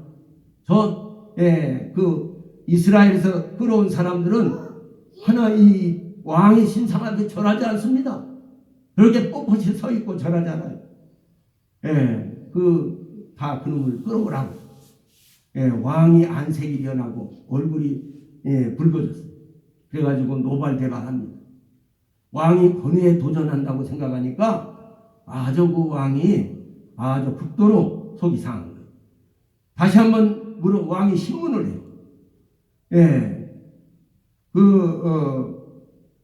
그 이스라엘에서 끌어온 사람들은 이 왕의 신상한테 절하지 않습니다. 그렇게 뻣뻣이 서 있고 절하잖아요. 다 그놈을 끌어오라고. 왕이 안색이 변하고 얼굴이 붉어졌어요. 그래가지고 노발대발합니다. 왕이 권위에 도전한다고 생각하니까 그 왕이 아주 극도로 속이 상한 거예요. 다시 한번 왕이 신문을 해요.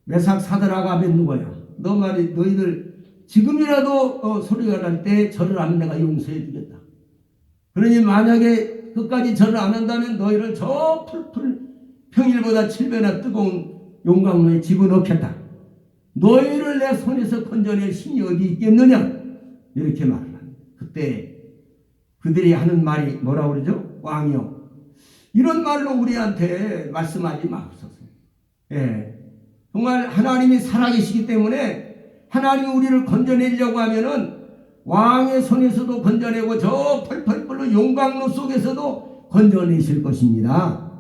메삭 사드락 아벳느고야, 너희들 지금이라도 소리가 날 때 절을 하면 내가 용서해 주겠다. 그러니 만약에 끝까지 절을 안 한다면 너희를 저 풀풀 평일보다 7배나 뜨거운 용광로에 집어넣겠다. 너희를 내 손에서 건져낼 힘이 어디 있겠느냐? 이렇게 말을 합니다. 그때 그들이 하는 말이 뭐라고 그러죠? 왕이여, 이런 말로 우리한테 말씀하지 마옵소서. 예. 정말 하나님이 살아계시기 때문에 하나님이 우리를 건져내려고 하면은 왕의 손에서도 건져내고 저 펄펄 끓는 용광로 속에서도 건져내실 것입니다.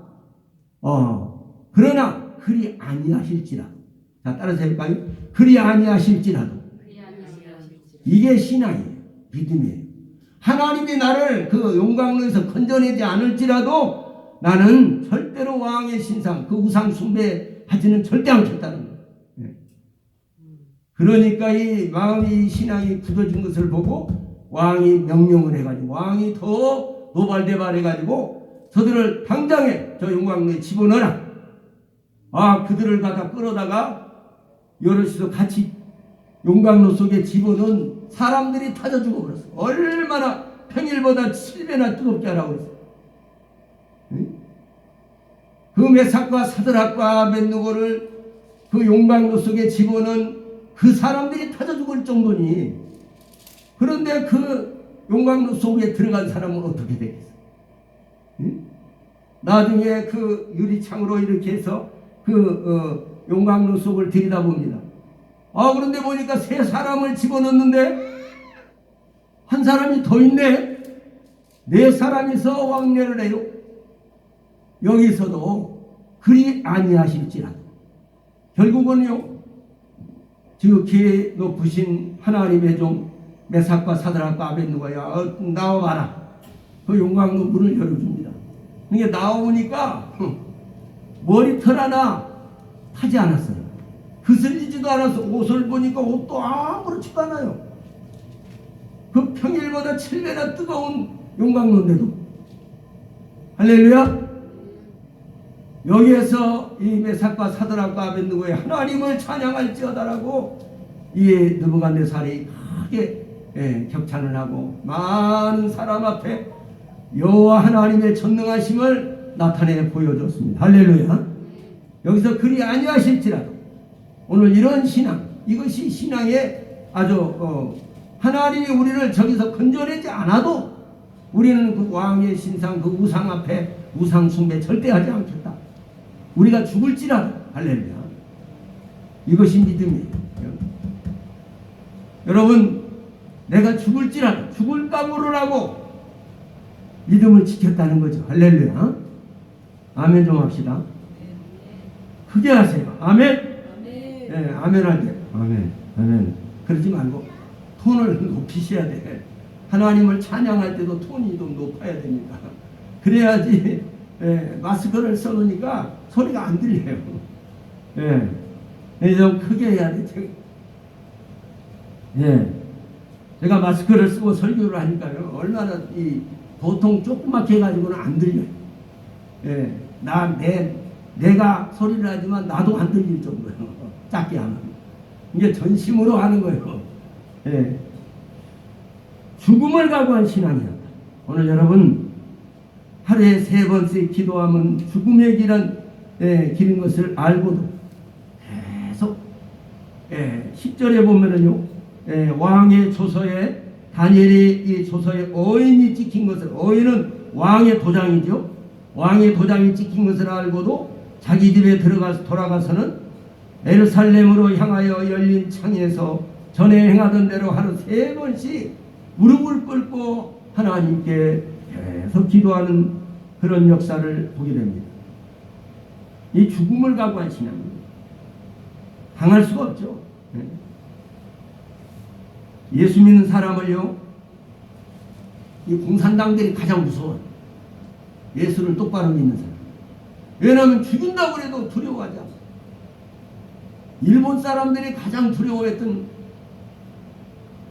그러나 그리 아니하실지라도, 자 따라서 해볼까요? 그리 아니하실지라도. 이게 신앙이에요. 믿음이에요. 하나님이 나를 그 용광로에서 건져내지 않을지라도 나는 절대로 왕의 신상, 그 우상 숭배하지는 절대 않겠다는 거예요. 그러니까 이 마음이, 신앙이 굳어진 것을 보고 왕이 명령을 해가지고, 왕이 더 노발대발해가지고 저들을 당장에 저 용광로에 집어넣어라. 그들을 갖다 끌어다가 여럿이서 같이 용광로 속에 집어넣은 사람들이 타져 죽어버렸어. 얼마나 평일보다 7배나 뜨겁게 하라고 했어. 그 메삭과 사드락과 아벳느고를 그 용광로 속에 집어넣은 그 사람들이 타져 죽을 정도니, 그런데 그 용광로 속에 들어간 사람은 어떻게 되겠어? 나중에 그 유리창으로 이렇게 해서 그 용광로 속을 들여다봅니다. 그런데 보니까 세 사람을 집어넣는데 한 사람이 더 있네. 네 사람이서 왕래를 해요. 여기서도 그리 아니하실지라도 결국은요, 지극히 높으신 하나님의 종 메삭과 사드락과 아벳느고야, 나와봐라. 그 용광로 문을 열어줍니다. 이게 나오니까 머리털 하나 타지 않았어요. 그슬리지도 않아서 옷을 보니까 옷도 아무렇지도 않아요. 그 평일보다 7배나 뜨거운 용광로인데도. 할렐루야. 여기에서 이 메삭과 사드락과 아벳느고의 하나님을 찬양할지어다라고 이 느부갓네살이 크게 격찬을 하고 많은 사람 앞에 여호와 하나님의 전능하심을 나타내 보여줬습니다. 할렐루야. 여기서 그리 아니하실지라도 오늘 이런 신앙, 이것이 신앙의 아주 하나님이 우리를 저기서 건져내지 않아도 우리는 그 왕의 신상, 그 우상 앞에 우상 숭배 절대 하지 않겠다. 우리가 죽을지라도. 할렐루야. 이것이 믿음이에요. 여러분, 내가 죽을지라도, 죽을 각오를 믿음을 지켰다는 거죠. 할렐루야. 아멘 좀 합시다. 크게 하세요. 아멘. 네, 아멘 할 때. 아멘. 아멘. 그러지 말고 톤을 높이셔야 돼. 하나님을 찬양할 때도 톤이 좀 높아야 됩니다. 그래야지 마스크를 써놓으니까 소리가 안 들려요. 좀 크게 해야 돼. 제가 마스크를 쓰고 설교를 하니까요, 얼마나 보통 조그맣게 해가지고는 안 들려요. 내가 소리를 하지만 나도 안 들릴 정도예요. 작게 하면. 이게 전심으로 하는 거예요. 죽음을 각오한 신앙이야. 오늘 여러분, 하루에 3번씩 기도하면 죽음의 길인 것을 알고도 계속 10절에 보면은요, 왕의 조서에 다니엘이 이 조서에 어인이 찍힌 것을, 어인은 왕의 도장이죠. 왕의 도장이 찍힌 것을 알고도 자기 집에 돌아가서는 예루살렘으로 향하여 열린 창에서 전에 행하던 대로 하루 3번씩 무릎을 꿇고 하나님께 계속 기도하는 그런 역사를 보게 됩니다. 이 죽음을 각오한 신앙입니다. 당할 수가 없죠. 예수 믿는 사람을요, 이 공산당들이 가장 무서워요. 예수를 똑바로 믿는 사람. 왜냐하면 죽인다고 해도 두려워하지 않아요. 일본 사람들이 가장 두려워했던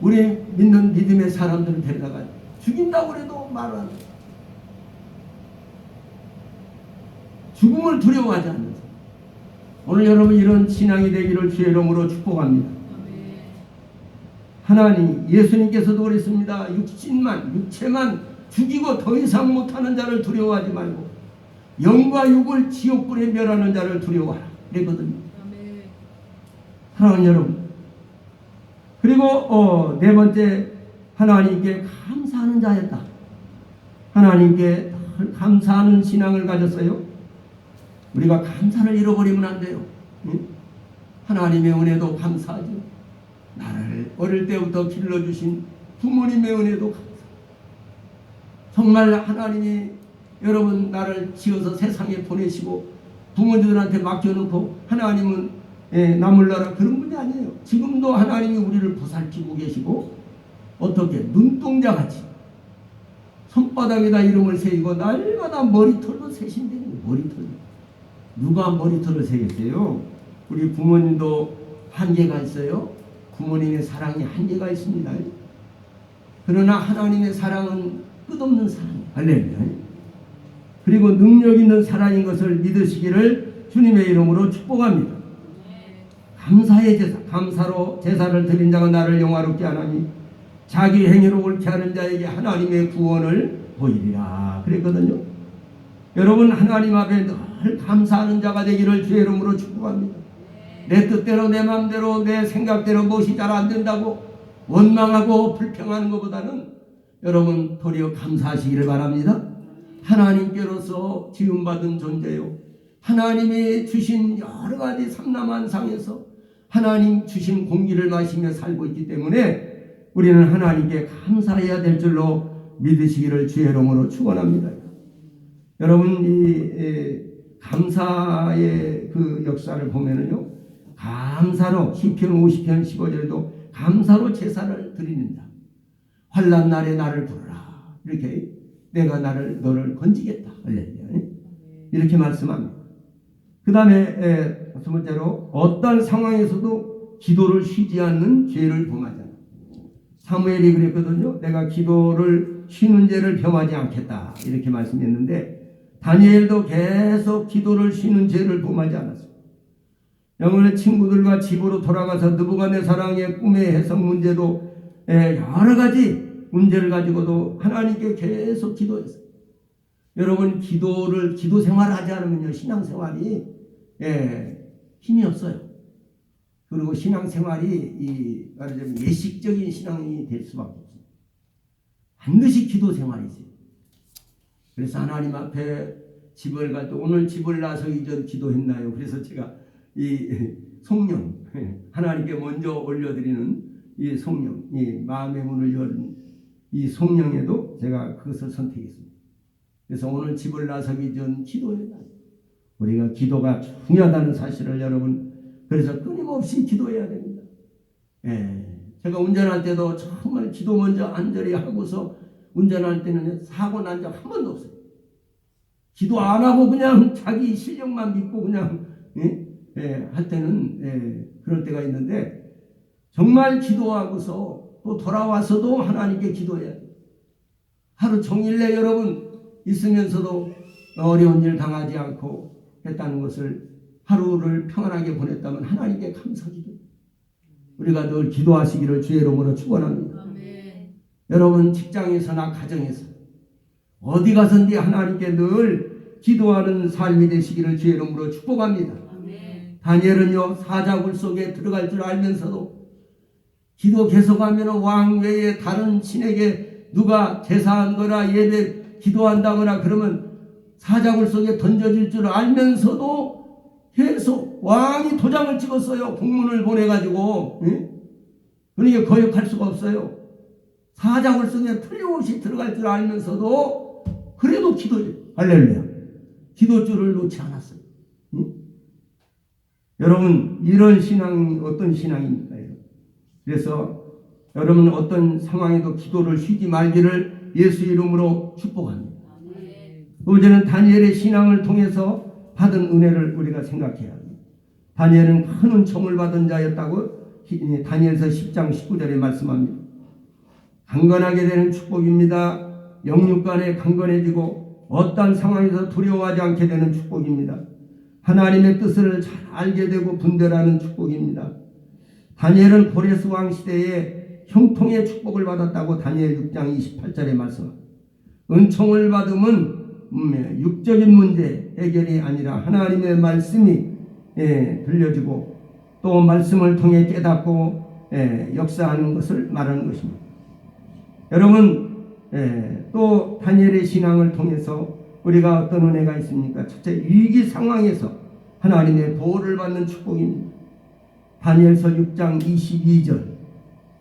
우리 믿는 믿음의 사람들을 데려다가 죽인다고 해도 말을 안 해요. 죽음을 두려워하지 않는 사람. 오늘 여러분 이런 신앙이 되기를 주의 이름으로 축복합니다. 하나님, 예수님께서도 그랬습니다. 육체만 죽이고 더 이상 못하는 자를 두려워하지 말고 영과 육을 지옥불에 멸하는 자를 두려워하라 그랬거든요. 사랑하는 여러분, 그리고 네 번째, 하나님께 감사하는 자였다. 하나님께 감사하는 신앙을 가졌어요. 우리가 감사를 잃어버리면 안 돼요. 응? 하나님의 은혜도 감사하죠. 나를 어릴 때부터 길러주신 부모님의 은혜도 감사. 정말 하나님이 여러분 나를 지어서 세상에 보내시고 부모님들한테 맡겨놓고 하나님은 나물나라 그런 분이 아니에요. 지금도 하나님이 우리를 보살피고 계시고 어떻게 눈동자같이 손바닥에다 이름을 새기고 날마다 머리털도 세신다는 거예요. 머리털. 누가 머리털을 새겼어요? 우리 부모님도 한계가 있어요. 부모님의 사랑이 한계가 있습니다. 그러나 하나님의 사랑은 끝없는 사랑이에요. 할렐루야. 그리고 능력 있는 사랑인 것을 믿으시기를 주님의 이름으로 축복합니다. 감사의 제사, 감사로 제사를 드린 자가 나를 영화롭게 하나니 자기 행위로 옳게 하는 자에게 하나님의 구원을 보이리라 그랬거든요. 여러분 하나님 앞에 늘 감사하는 자가 되기를 주의 이름으로 축복합니다. 내 뜻대로 내 마음대로 내 생각대로 무엇이 잘 안 된다고 원망하고 불평하는 것보다는 여러분 도리어 감사하시기를 바랍니다. 하나님께로서 지음받은 존재요, 하나님이 주신 여러 가지 삼라만상에서 하나님 주신 공기를 마시며 살고 있기 때문에 우리는 하나님께 감사해야 될 줄로 믿으시기를 주의 이름으로 축원합니다. 여러분 이 감사의 그 역사를 보면은요, 감사로 시편 50편 15절에도 감사로 제사를 드리는 자, 환난 날에 나를 부르라, 이렇게 내가 너를 건지겠다, 할렐루야, 이렇게 말씀합니다. 그 다음에 두 번째로 어떤 상황에서도 기도를 쉬지 않는 죄를 범하지 않아. 사무엘이 그랬거든요. 내가 기도를 쉬는 죄를 범하지 않겠다, 이렇게 말씀했는데 다니엘도 계속 기도를 쉬는 죄를 범하지 않았어요. 영혼의 친구들과 집으로 돌아가서 느부갓네살의 꿈의 해석 문제도 여러 가지 문제를 가지고도 하나님께 계속 기도했어요. 여러분 기도 생활을 하지 않으면요, 신앙생활이 힘이 없어요. 그리고 신앙생활이 말하자면 예식적인 신앙이 될 수밖에 없어요. 반드시 기도 생활이 있어요. 그래서 하나님 앞에 집을 갈 때 오늘 집을 나서기 전 기도했나요? 그래서 제가 이 성령, 하나님께 먼저 올려드리는 이 성령, 이 마음의 문을 연 이 성령에도 제가 그것을 선택했습니다. 그래서 오늘 집을 나서기 전 기도해라. 우리가 기도가 중요하다는 사실을 여러분, 그래서 끊임없이 기도해야 됩니다. 제가 운전할 때도 정말 기도 먼저 안절히 하고서 운전할 때는 사고 난 적 한 번도 없어요. 기도 안 하고 그냥 자기 실력만 믿고 그냥 할 때는 그럴 때가 있는데, 정말 기도하고서 또 돌아와서도 하나님께 기도해야 돼요. 하루 종일 내 여러분 있으면서도 어려운 일 당하지 않고 했다는 것을, 하루를 평안하게 보냈다면 하나님께 감사기도. 우리가 늘 기도하시기를 주의 이름으로 축원합니다. 여러분 직장에서나 가정에서 어디 가서든지 하나님께 늘 기도하는 삶이 되시기를 주의 이름으로 축복합니다. 다니엘은요, 사자굴 속에 들어갈 줄 알면서도 기도 계속하면 왕 외에 다른 신에게 누가 제사한 거나 예배 기도한다거나 그러면 사자굴 속에 던져질 줄 알면서도 계속 왕이 도장을 찍었어요. 공문을 보내가지고. 그러니까 거역할 수가 없어요. 사자굴 속에 틀림없이 들어갈 줄 알면서도 그래도 기도해요. 할렐루야. 기도줄을 놓지 않았어요. 여러분 이런 신앙이 어떤 신앙입니까? 그래서 여러분 어떤 상황에도 기도를 쉬지 말기를 예수 이름으로 축복합니다. 어제는 다니엘의 신앙을 통해서 받은 은혜를 우리가 생각해야 합니다. 다니엘은 큰 은총을 받은 자였다고 다니엘서 10장 19절에 말씀합니다. 강건하게 되는 축복입니다. 영육간에 강건해지고 어떤 상황에서 두려워하지 않게 되는 축복입니다. 하나님의 뜻을 잘 알게 되고 분별하는 축복입니다. 다니엘은 고레스 왕 시대에 형통의 축복을 받았다고 다니엘 6장 28절에 말씀합니다. 은총을 받으면 육적인 문제 해결이 아니라 하나님의 말씀이 들려지고 또 말씀을 통해 깨닫고 역사하는 것을 말하는 것입니다. 여러분 또 다니엘의 신앙을 통해서 우리가 어떤 은혜가 있습니까? 첫째, 위기 상황에서 하나님의 보호를 받는 축복입니다. 다니엘서 6장 22절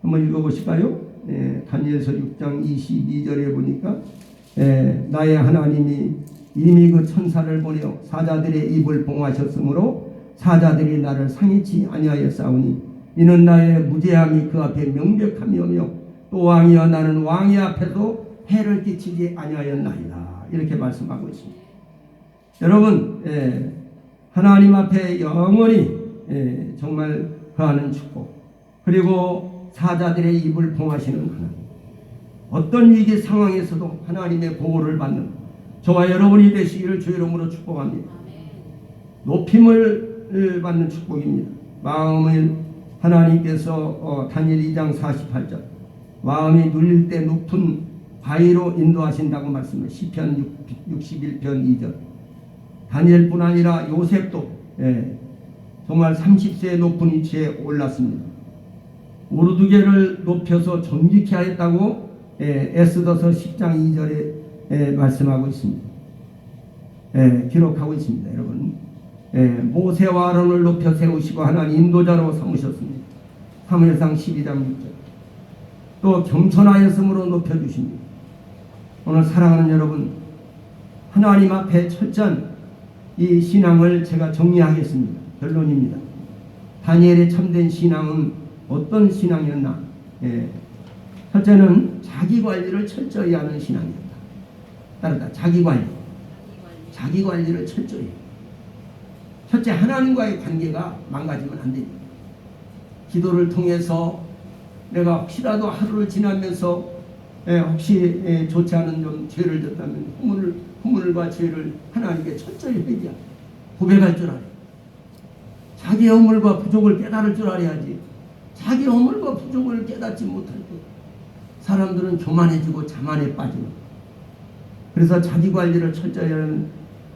한번 읽어보실까요? 다니엘서 6장 22절에 보니까 나의 하나님이 이미 그 천사를 보내어 사자들의 입을 봉하셨으므로 사자들이 나를 상해치 아니하였사오니 이는 나의 무죄함이 그 앞에 명백함이오며 또 왕이여 나는 왕의 앞에도 해를 끼치지 아니하였나이다. 이렇게 말씀하고 있습니다. 여러분 하나님 앞에 영원히 정말 거하는 축복, 그리고 사자들의 입을 봉하시는 하나님, 어떤 위기 상황에서도 하나님의 보호를 받는 저와 여러분이 되시기를 주 이름으로 축복합니다. 높임을 받는 축복입니다. 마음을 하나님께서 다니엘 2장 48절 마음이 눌릴 때 높은 바위로 인도하신다고 말씀해 시편 61편 2절. 다니엘뿐 아니라 요셉도 정말 30세의 높은 위치에 올랐습니다. 오르두개를 높여서 존귀케 하였다고 에스더서 10장 2절에 말씀하고 있습니다. 기록하고 있습니다. 여러분 모세와 아론을 높여 세우시고 하나님 인도자로 삼으셨습니다. 사무엘상 12장 6절. 또 겸손하였으므로 높여주십니다. 오늘 사랑하는 여러분, 하나님 앞에 철저한 이 신앙을 제가 정리하겠습니다. 결론입니다. 다니엘의 참된 신앙은 어떤 신앙이었나? 첫째는 자기관리를 철저히 하는 신앙이었다. 따르다 자기관리. 자기관리를 철저히. 첫째, 하나님과의 관계가 망가지면 안 됩니다. 기도를 통해서 내가 혹시라도 하루를 지나면서 혹시 좋지 않은 좀 죄를 졌다면 허물과 죄를 하나님께 철저히 회개하고 고백할 줄 알아요. 자기 허물과 부족을 깨달을 줄 알아야지. 자기 허물과 부족을 깨닫지 못할 때 사람들은 교만해지고 자만에 빠지고, 그래서 자기 관리를 철저히 하는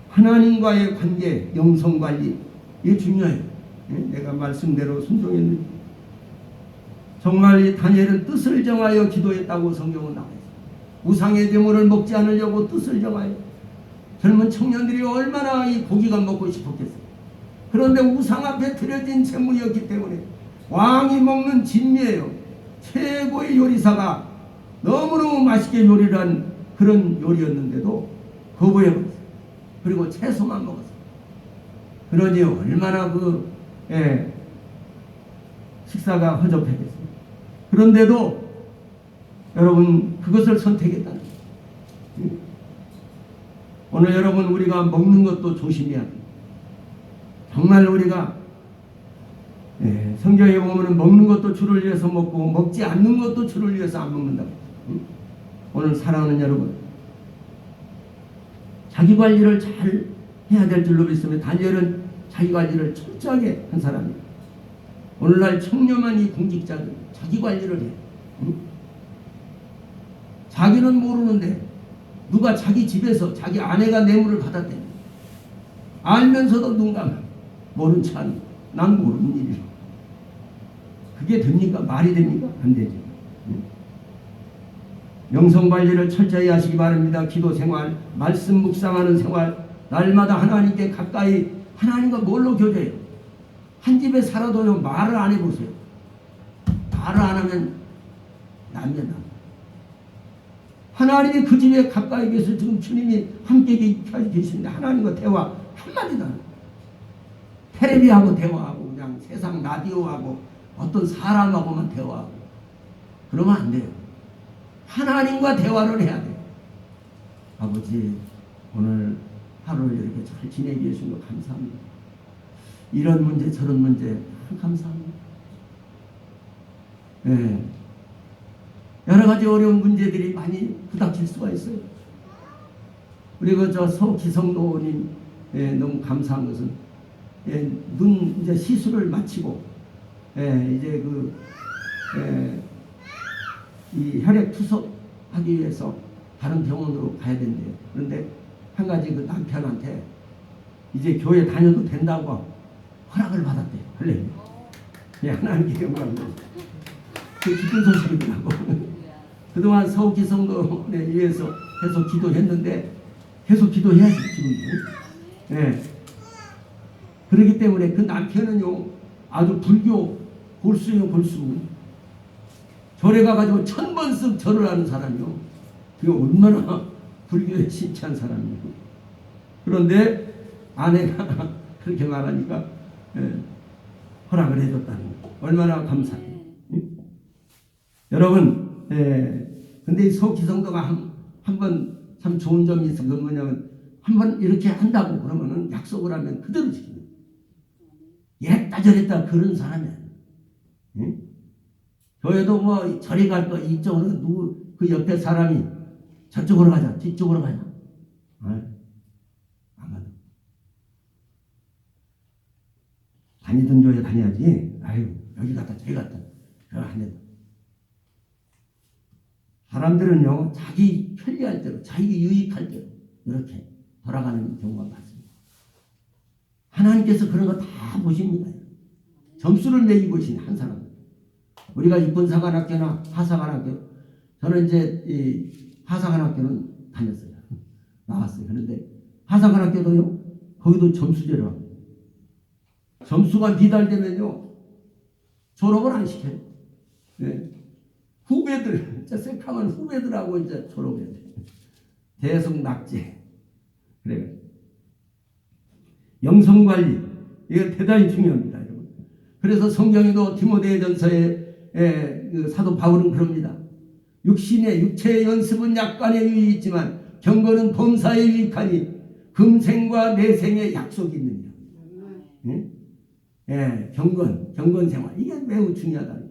하나님과의 관계, 영성 관리, 이게 중요해요. 내가 말씀대로 순종했는데 정말 이 다니엘은 뜻을 정하여 기도했다고 성경은 나와 있어요. 우상의 제물을 먹지 않으려고 뜻을 정하여. 젊은 청년들이 얼마나 이 고기가 먹고 싶었겠어요. 그런데 우상 앞에 드려진 제물이었기 때문에 왕이 먹는 진미예요. 최고의 요리사가 너무너무 맛있게 요리를 한 그런 요리였는데도 거부해버렸어요. 그리고 채소만 먹었어요. 그러니 얼마나 식사가 허접했겠어요. 그런데도 여러분 그것을 선택했다는 거예요. 오늘 여러분 우리가 먹는 것도 조심해야 돼요. 정말 우리가 성경에 보면 먹는 것도 주를 위해서 먹고 먹지 않는 것도 주를 위해서 안 먹는다고. 오늘 사랑하는 여러분, 자기 관리를 잘 해야 될 줄로 믿습니다. 다니엘은 자기 관리를 철저하게 한 사람이에요. 오늘날 청렴한 이 공직자들 자기 관리를 해. 자기는 모르는데 누가 자기 집에서 자기 아내가 뇌물을 받았대. 알면서도 눈 감아. 모른 척 난 모르는 일이라. 그게 됩니까? 말이 됩니까? 안 되죠. 영성 관리를 철저히 하시기 바랍니다. 기도 생활, 말씀 묵상하는 생활, 날마다 하나님께 가까이. 하나님과 뭘로 교제해요? 한 집에 살아도요 말을 안 해보세요. 말을 안 하면 남녀다. 하나님이 그 집에 가까이 계셔서 지금 주님이 함께 계시는데 하나님과 대화 한마디도 안 해요. 텔레비하고 대화하고 그냥 세상 라디오하고 어떤 사람하고만 대화하고 그러면 안 돼요. 하나님과 대화를 해야 돼요. 아버지 오늘 하루를 이렇게 잘 지내게 해주신 거 감사합니다. 이런 문제 저런 문제 감사합니다. 여러 가지 어려운 문제들이 많이 부닥칠 수가 있어요. 그리고 저 서기성도님 너무 감사한 것은 눈 이제 시술을 마치고 이제 이 혈액 투석하기 위해서 다른 병원으로 가야 된대요. 그런데 한 가지 그 남편한테 이제 교회 다녀도 된다고 허락을 받았대요. 할렐루야. 예, 하나님께 영광을 드립니다. 그 기쁜 소식이더라고. 그동안 서욱기 성도에 위해서 계속 기도했는데 계속 기도해야지 지금도. 예. 그렇기 때문에 그 남편은요 아주 불교 골수예요, 골수. 절에 가가지고 1000번씩 절을 하는 사람이요. 그게 얼마나 불교에 신취한 사람이에요. 그런데 아내가 그렇게 말하니까 허락을 해줬다는 거. 얼마나 감사해요. 여러분, 근데 이 서기성도가 한 번 참 좋은 점이 있어. 그건 뭐냐면 한 번 이렇게 한다고 그러면은 약속을 하면 그대로 지킵니다. 이랬다 저랬다 그런 사람이 아니에요. 응? 교회도 뭐 저리 갈 거 이쪽으로 누구 그 옆에 사람이 저쪽으로 가자 뒤쪽으로 가자. 안 가도. 다니던 교회 다녀야지. 아유 여기 갔다 저기 갔다. 그거 안 해도. 사람들은요 자기 편리할 대로 자기 유익할 대로 이렇게 돌아가는 경우가 많습니다. 하나님께서 그런 거 다 보십니다. 점수를 매기고 계신 한 사람. 우리가 입군사관학교나 하사관학교, 저는 이제 이 하사관학교는 다녔어요. 나왔어요. 그런데 하사관학교도요 거기도 점수제로 합니다. 점수가 미달되면요 졸업을 안 시켜요. 네. 후배들, 진짜 새카만 후배들하고 이제 졸업해야 돼. 대성낙제. 그래요. 영성관리. 이거 대단히 중요합니다. 여러분. 그래서 성경에도 디모데전서에 그 사도 바울은 그럽니다. 육체의 연습은 약간의 유익이 있지만 경건은 범사에 유익하니 금생과 내생의 약속이 있느니라. 경건 생활. 이게 매우 중요하다.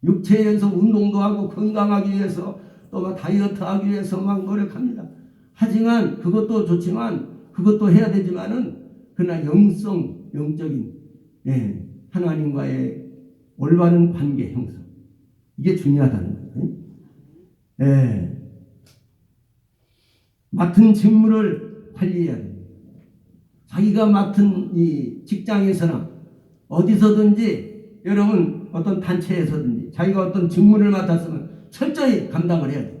육체의 연속 운동도 하고 건강하기 위해서 또 막 다이어트 하기 위해서 막 노력합니다. 하지만 그것도 좋지만 그것도 해야 되지만은 그러나 영적인 하나님과의 올바른 관계 형성 이게 중요하다는 거예요. 맡은 직무를 관리해야 됩니다. 자기가 맡은 이 직장에서나 어디서든지 여러분 어떤 단체에서든지 자기가 어떤 직무를 맡았으면 철저히 감당을 해야 돼요.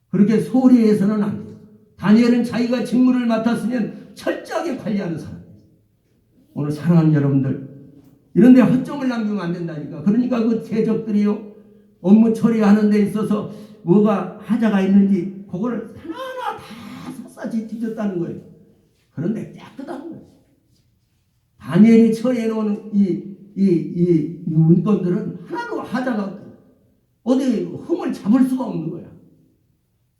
그렇게 소홀히 해서는 안 돼요. 다니엘은 자기가 직무를 맡았으면 철저하게 관리하는 사람이에요. 오늘 사랑하는 여러분들 이런 데 허점을 남기면 안 된다니까. 그러니까 그 대적들이요 업무 처리하는 데 있어서 뭐가 하자가 있는지 그거를 하나하나 다 샅샅이 뒤졌다는 거예요. 그런데 깨끗한 거예요. 다니엘이 처리해 놓은 이 문건들은 하나도 하자가 없어요. 어디 흠을 잡을 수가 없는 거야.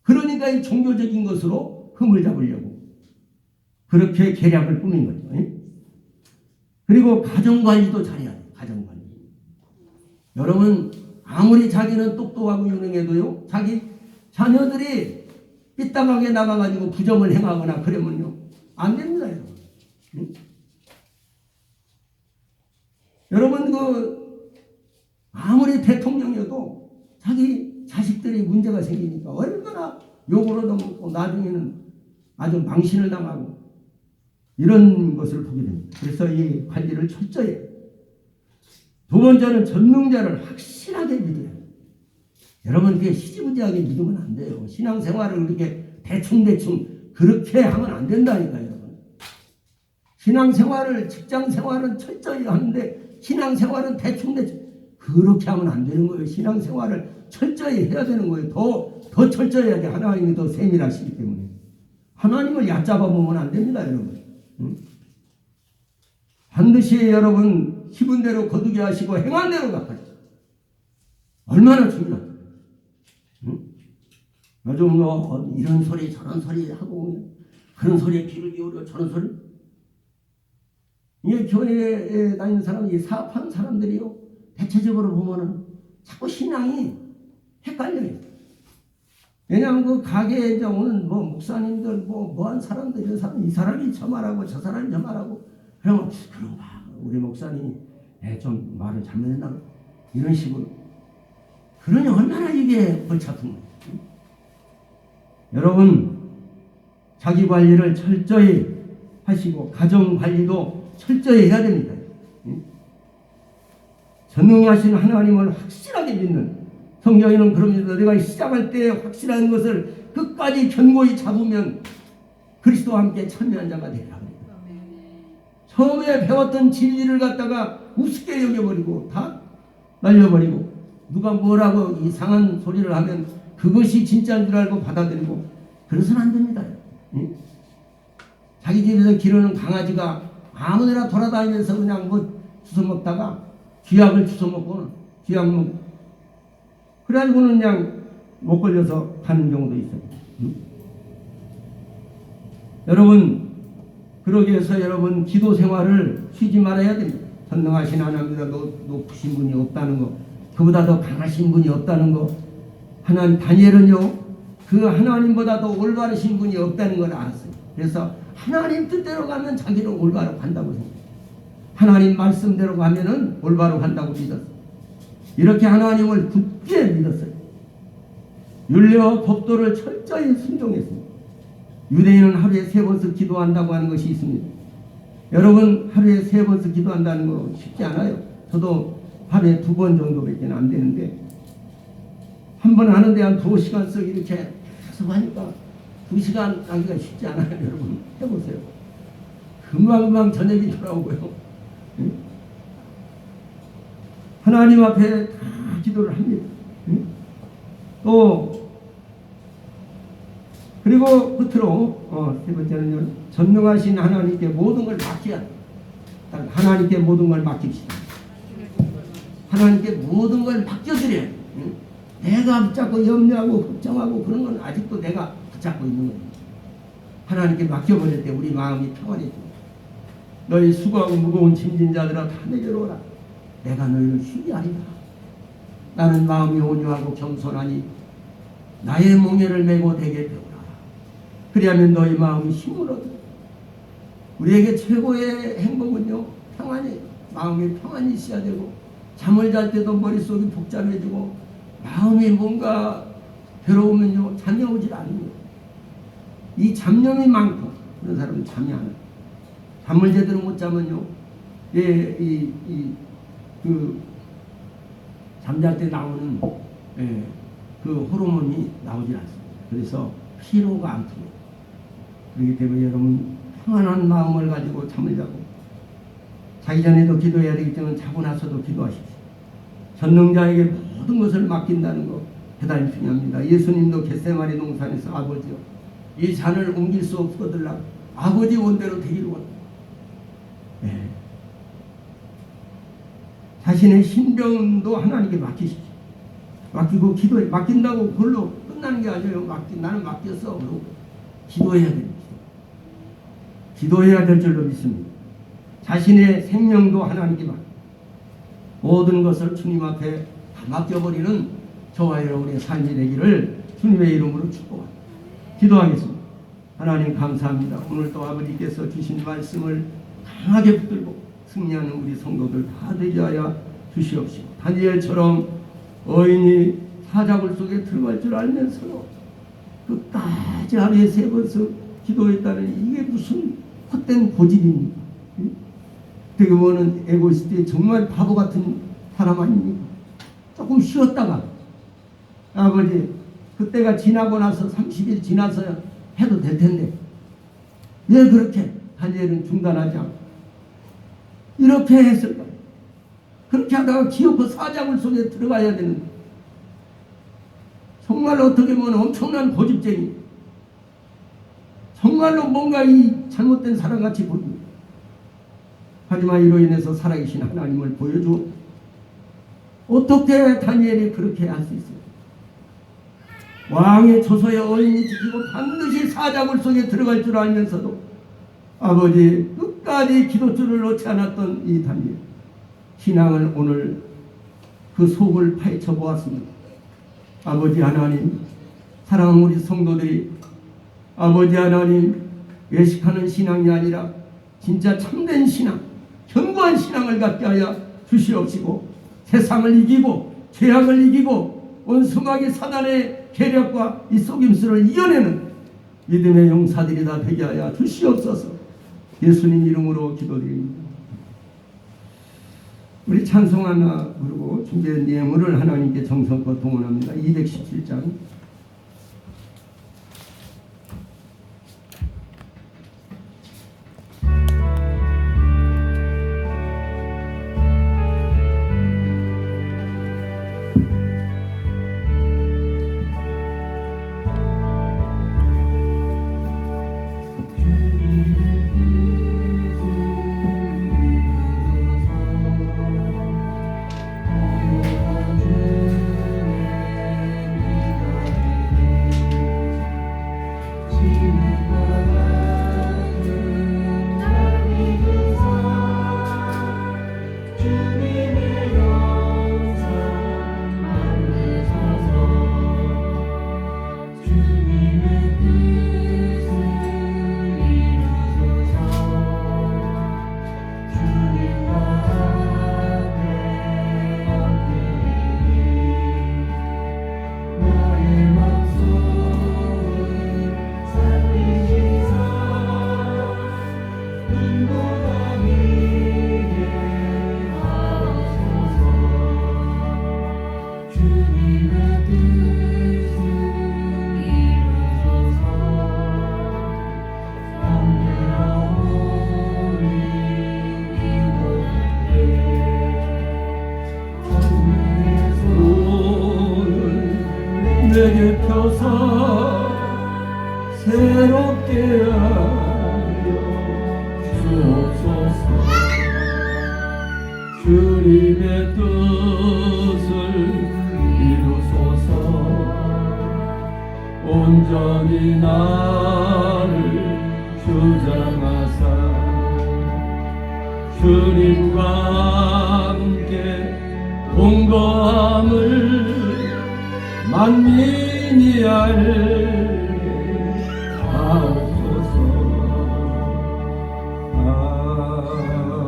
그러니까 이 종교적인 것으로 흠을 잡으려고 그렇게 계략을 꾸민 거죠. 그리고 가정관리도 잘해야 돼요. 가정관리. 여러분 아무리 자기는 똑똑하고 유능해도요 자기 자녀들이 삐딱하게 나가가지고 부정을 행하거나 그러면요 안 됩니다. 여러분 그 아무리 대통령이어도 자기 자식들이 문제가 생기니까 얼마나 욕을 얻어먹고 나중에는 아주 망신을 당하고 이런 것을 보게 됩니다. 그래서 이 관리를 철저히 해요. 두 번째는 전능자를 확실하게 믿어야 해요. 여러분 그게 시지부지하게 믿으면 안 돼요. 신앙생활을 그렇게 대충대충 그렇게 하면 안 된다니까요. 여러분. 신앙생활을 직장생활은 철저히 하는데 신앙생활은 대충대충 그렇게 하면 안 되는 거예요. 신앙생활을 철저히 해야 되는 거예요. 더 철저히 해야 돼. 하나님이 더 세밀하시기 때문에. 하나님을 얕잡아 보면 안 됩니다. 여러분. 반드시 여러분 기분 대로 거두게 하시고 행한 대로 갚아요. 얼마나 중요합니까? 요즘 뭐 이런 소리 저런 소리 하고 그런 소리에 귀를 기울여 저런 소리 이게 교회에 다니는 사람이 사업하는 사람들이요 대체적으로 보면은 자꾸 신앙이 헷갈려요. 왜냐하면 그 가게에 이제 오는 뭐 목사님들 뭐한 사람들 이런 사람 이 사람이 저 말하고 저 사람이 저 말하고 그러면 그런가 우리 목사님이 좀 말을 잘못했나 이런 식으로 그러니 얼마나 이게 골치 아픈 거예요. 여러분 자기 관리를 철저히 하시고 가정 관리도 철저히 해야 됩니다. 전능하신 하나님을 확실하게 믿는, 성경에는 그럽니다. 내가 시작할 때 확실한 것을 끝까지 견고히 잡으면 그리스도와 함께 참여한 자가 되리라. 처음에 배웠던 진리를 갖다가 우습게 여겨버리고 다 날려버리고, 누가 뭐라고 이상한 소리를 하면 그것이 진짜인 줄 알고 받아들이고, 그래서는 안 됩니다. 자기 집에서 기르는 강아지가 아무데나 돌아다니면서 그냥 뭐 주워 먹다가 쥐약을 주워 먹고는 쥐약 먹고 그래가지고는 그냥 못 걸려서 가는 경우도 있어요. 여러분, 그러기 위해서 여러분 기도 생활을 쉬지 말아야 됩니다. 전능하신 하나님보다 높으신 분이 없다는 거, 그보다 더 강하신 분이 없다는 거, 하나님 다니엘은요 그 하나님보다 더 올바르신 분이 없다는 걸 알았어요. 그래서 하나님 뜻대로 가면 자기는 올바로 간다고 생각해요. 하나님 말씀대로 가면은 올바로 간다고 믿었어요. 이렇게 하나님을 굳게 믿었어요. 율례와 법도를 철저히 순종했습니다. 유대인은 하루에 3번씩 기도한다고 하는 것이 있습니다. 여러분, 하루에 3번씩 기도한다는 거 쉽지 않아요. 저도 하루에 2번 정도밖에 안 되는데, 한 번 하는데 한 2시간씩 이렇게 계속 하니까 2시간 하기가 쉽지 않아요. 여러분 해보세요. 금방금방 저녁이 돌아오고요. 응? 하나님 앞에 다 기도를 합니다. 응? 또 그리고 끝으로 세 번째는요, 전능하신 하나님께 모든 걸 맡겨야 돼요. 하나님께 모든 걸 맡깁시다. 하나님께 모든 걸 맡겨드려야 돼요. 응? 내가 붙잡고 염려하고 걱정하고 그런 건 아직도 내가 붙잡고 있는 거예요. 하나님께 맡겨버릴 때 우리 마음이 평안해집니다. 너희 수고하고 무거운 짐진 자들아 다 내게로 오라. 내가 너희를 쉬게 하리라. 나는 마음이 온유하고 겸손하니 나의 몽에를 메고 내게 배우라. 그리하면 너희 마음이 힘을 얻어. 우리에게 최고의 행복은요, 평안이, 마음이 평안이 있어야 되고, 잠을 잘 때도 머릿속이 복잡해지고 마음이 뭔가 괴로우면요 잠이 오질 않는 거예요. 이 잡념이 많고 그런 사람은 잠이 안 와요. 잠을 제대로 못 자면요, 그 잠잘 때 나오는 그 호르몬이 나오질 않습니다. 그래서 피로가 안 풀려요. 그렇기 때문에 여러분 평안한 마음을 가지고 잠을 자고, 자기 전에도 기도해야 되기 때문에 자고 나서도 기도하십시오. 전능자에게 모든 것을 맡긴다는 거 대단히 중요합니다. 예수님도 겟세마네 동산에서 아버지요, 이 잔을 옮길 수 없거들라 아버지 원대로 되기를 원합니다. 네. 자신의 신병도 하나님께 맡기십시오. 맡기고 기도해. 맡긴다고 그걸로 끝나는 게 아니에요. 나는 맡겼어. 그러고 기도해야 됩니다. 기도해야 될 줄로 믿습니다. 자신의 생명도 하나님께 맡기고 모든 것을 주님 앞에 다 맡겨버리는 저와 여러분의 삶이 되기를 주님의 이름으로 축복합니다. 기도하겠습니다. 하나님 감사합니다. 오늘 또 아버지께서 주신 말씀을 강하게 붙들고 승리하는 우리 성도들 다 되게 하여 주시옵시고, 다니엘처럼 어인이 사자굴 속에 들어갈 줄 알면서도 끝까지 하루에 3번씩 기도했다는 이게 무슨 헛된 고집입니까? 되게 보면 에고이스트의 정말 바보 같은 사람 아닙니까? 조금 쉬었다가 아버지 그때가 지나고 나서 30일 지나서 해도 될 텐데 왜 그렇게 다니엘은 중단하지 않고 이렇게 했을까? 그렇게 하다가 기어코 사자굴 속에 들어가야 되는데, 정말 어떻게 보면 엄청난 고집쟁이, 정말로 뭔가 이 잘못된 사람같이 보입니다. 하지만 이로 인해서 살아계신 하나님을 보여주고, 어떻게 다니엘이 그렇게 할 수 있어요? 왕의 조서에 어인이 지키고 반드시 사자굴 속에 들어갈 줄 알면서도 아버지 끝까지 기도줄을 놓지 않았던 이 다니엘, 신앙을 오늘 그 속을 파헤쳐 보았습니다. 아버지 하나님, 사랑하는 우리 성도들이 아버지 하나님 외식하는 신앙이 아니라 진짜 참된 신앙, 견고한 신앙을 갖게 하여 주시옵시고, 세상을 이기고 죄악을 이기고 원수마귀 사단의 계략과 이 속임수를 이겨내는 믿음의 용사들이 다 되게 하여 주시옵소서. 예수님 이름으로 기도드립니다. 우리 찬송 하나 부르고 준비한 예물을 하나님께 정성껏 동원합니다. 217장. 내게 펴서 새롭게 하여 주옵소서. 주님의 뜻을 이루소서. 온전히 나를 주장하사 주님과 함께 동거함을 만민이 알게 하옵소서.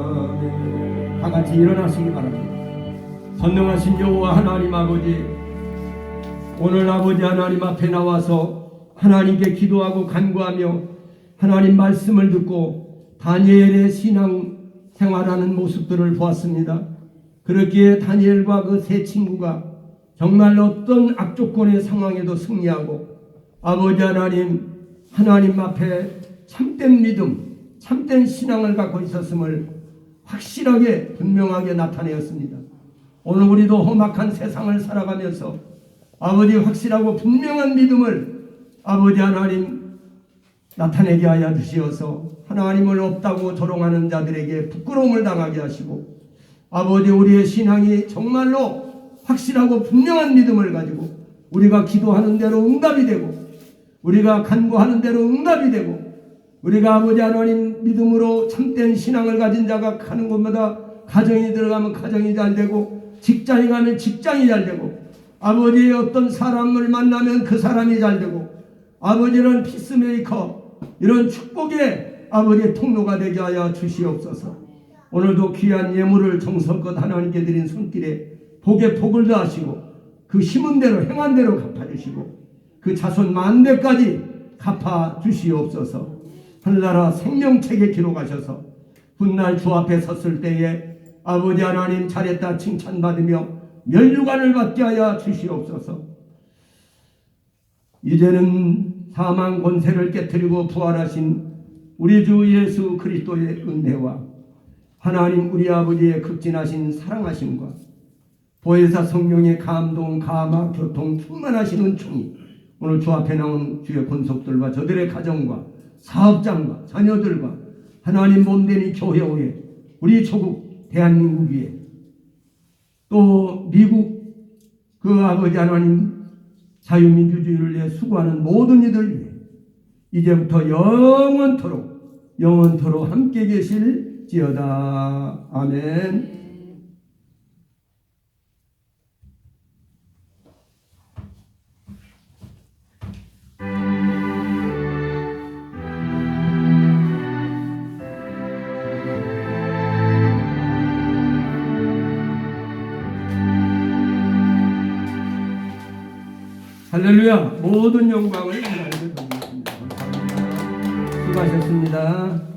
아멘. 다 같이 일어나시기 바랍니다. 전능하신 여호와 하나님 아버지, 오늘 아버지 하나님 앞에 나와서 하나님께 기도하고 간구하며 하나님 말씀을 듣고 다니엘의 신앙 생활하는 모습들을 보았습니다. 그렇기에 다니엘과 그 세 친구가 정말 어떤 악조건의 상황에도 승리하고 아버지 하나님 앞에 참된 믿음, 참된 신앙을 갖고 있었음을 확실하게 분명하게 나타내었습니다. 오늘 우리도 험악한 세상을 살아가면서 아버지 확실하고 분명한 믿음을 아버지 하나님 나타내게 하여 주시어서 하나님을 없다고 조롱하는 자들에게 부끄러움을 당하게 하시고 아버지 우리의 신앙이 정말로 확실하고 분명한 믿음을 가지고 우리가 기도하는 대로 응답이 되고 우리가 간구하는 대로 응답이 되고 우리가 아버지 하나님 믿음으로 참된 신앙을 가진 자가 가는 곳마다 가정이 들어가면 가정이 잘 되고 직장에 가면 직장이 잘 되고 아버지의 어떤 사람을 만나면 그 사람이 잘 되고 아버지는 피스메이커 이런 축복의 아버지의 통로가 되게 하여 주시옵소서. 오늘도 귀한 예물을 정성껏 하나님께 드린 손길에 복에 복을 더하시고 그 심은 대로 행한 대로 갚아주시고 그 자손 만대까지 갚아주시옵소서. 하늘나라 생명책에 기록하셔서 훗날 주 앞에 섰을 때에 아버지 하나님 잘했다 칭찬받으며 면류관을 받게 하여 주시옵소서. 이제는 사망 권세를 깨뜨리고 부활하신 우리 주 예수 그리스도의 은혜와 하나님 우리 아버지의 극진하신 사랑하심과 보혜사 성령의 감동, 감화, 교통, 충만하신 은총이 오늘 주 앞에 나온 주의 권속들과 저들의 가정과 사업장과 자녀들과 하나님 몸된 이 교회 위에 우리 조국 대한민국 위에 또 미국 그 아버지 하나님 자유민주주의를 위해 수고하는 모든 이들 위해 이제부터 영원토록 함께 계실지어다. 아멘. 할렐루야. 모든 영광을 하나님께 돌리겠습니다. 수고하셨습니다.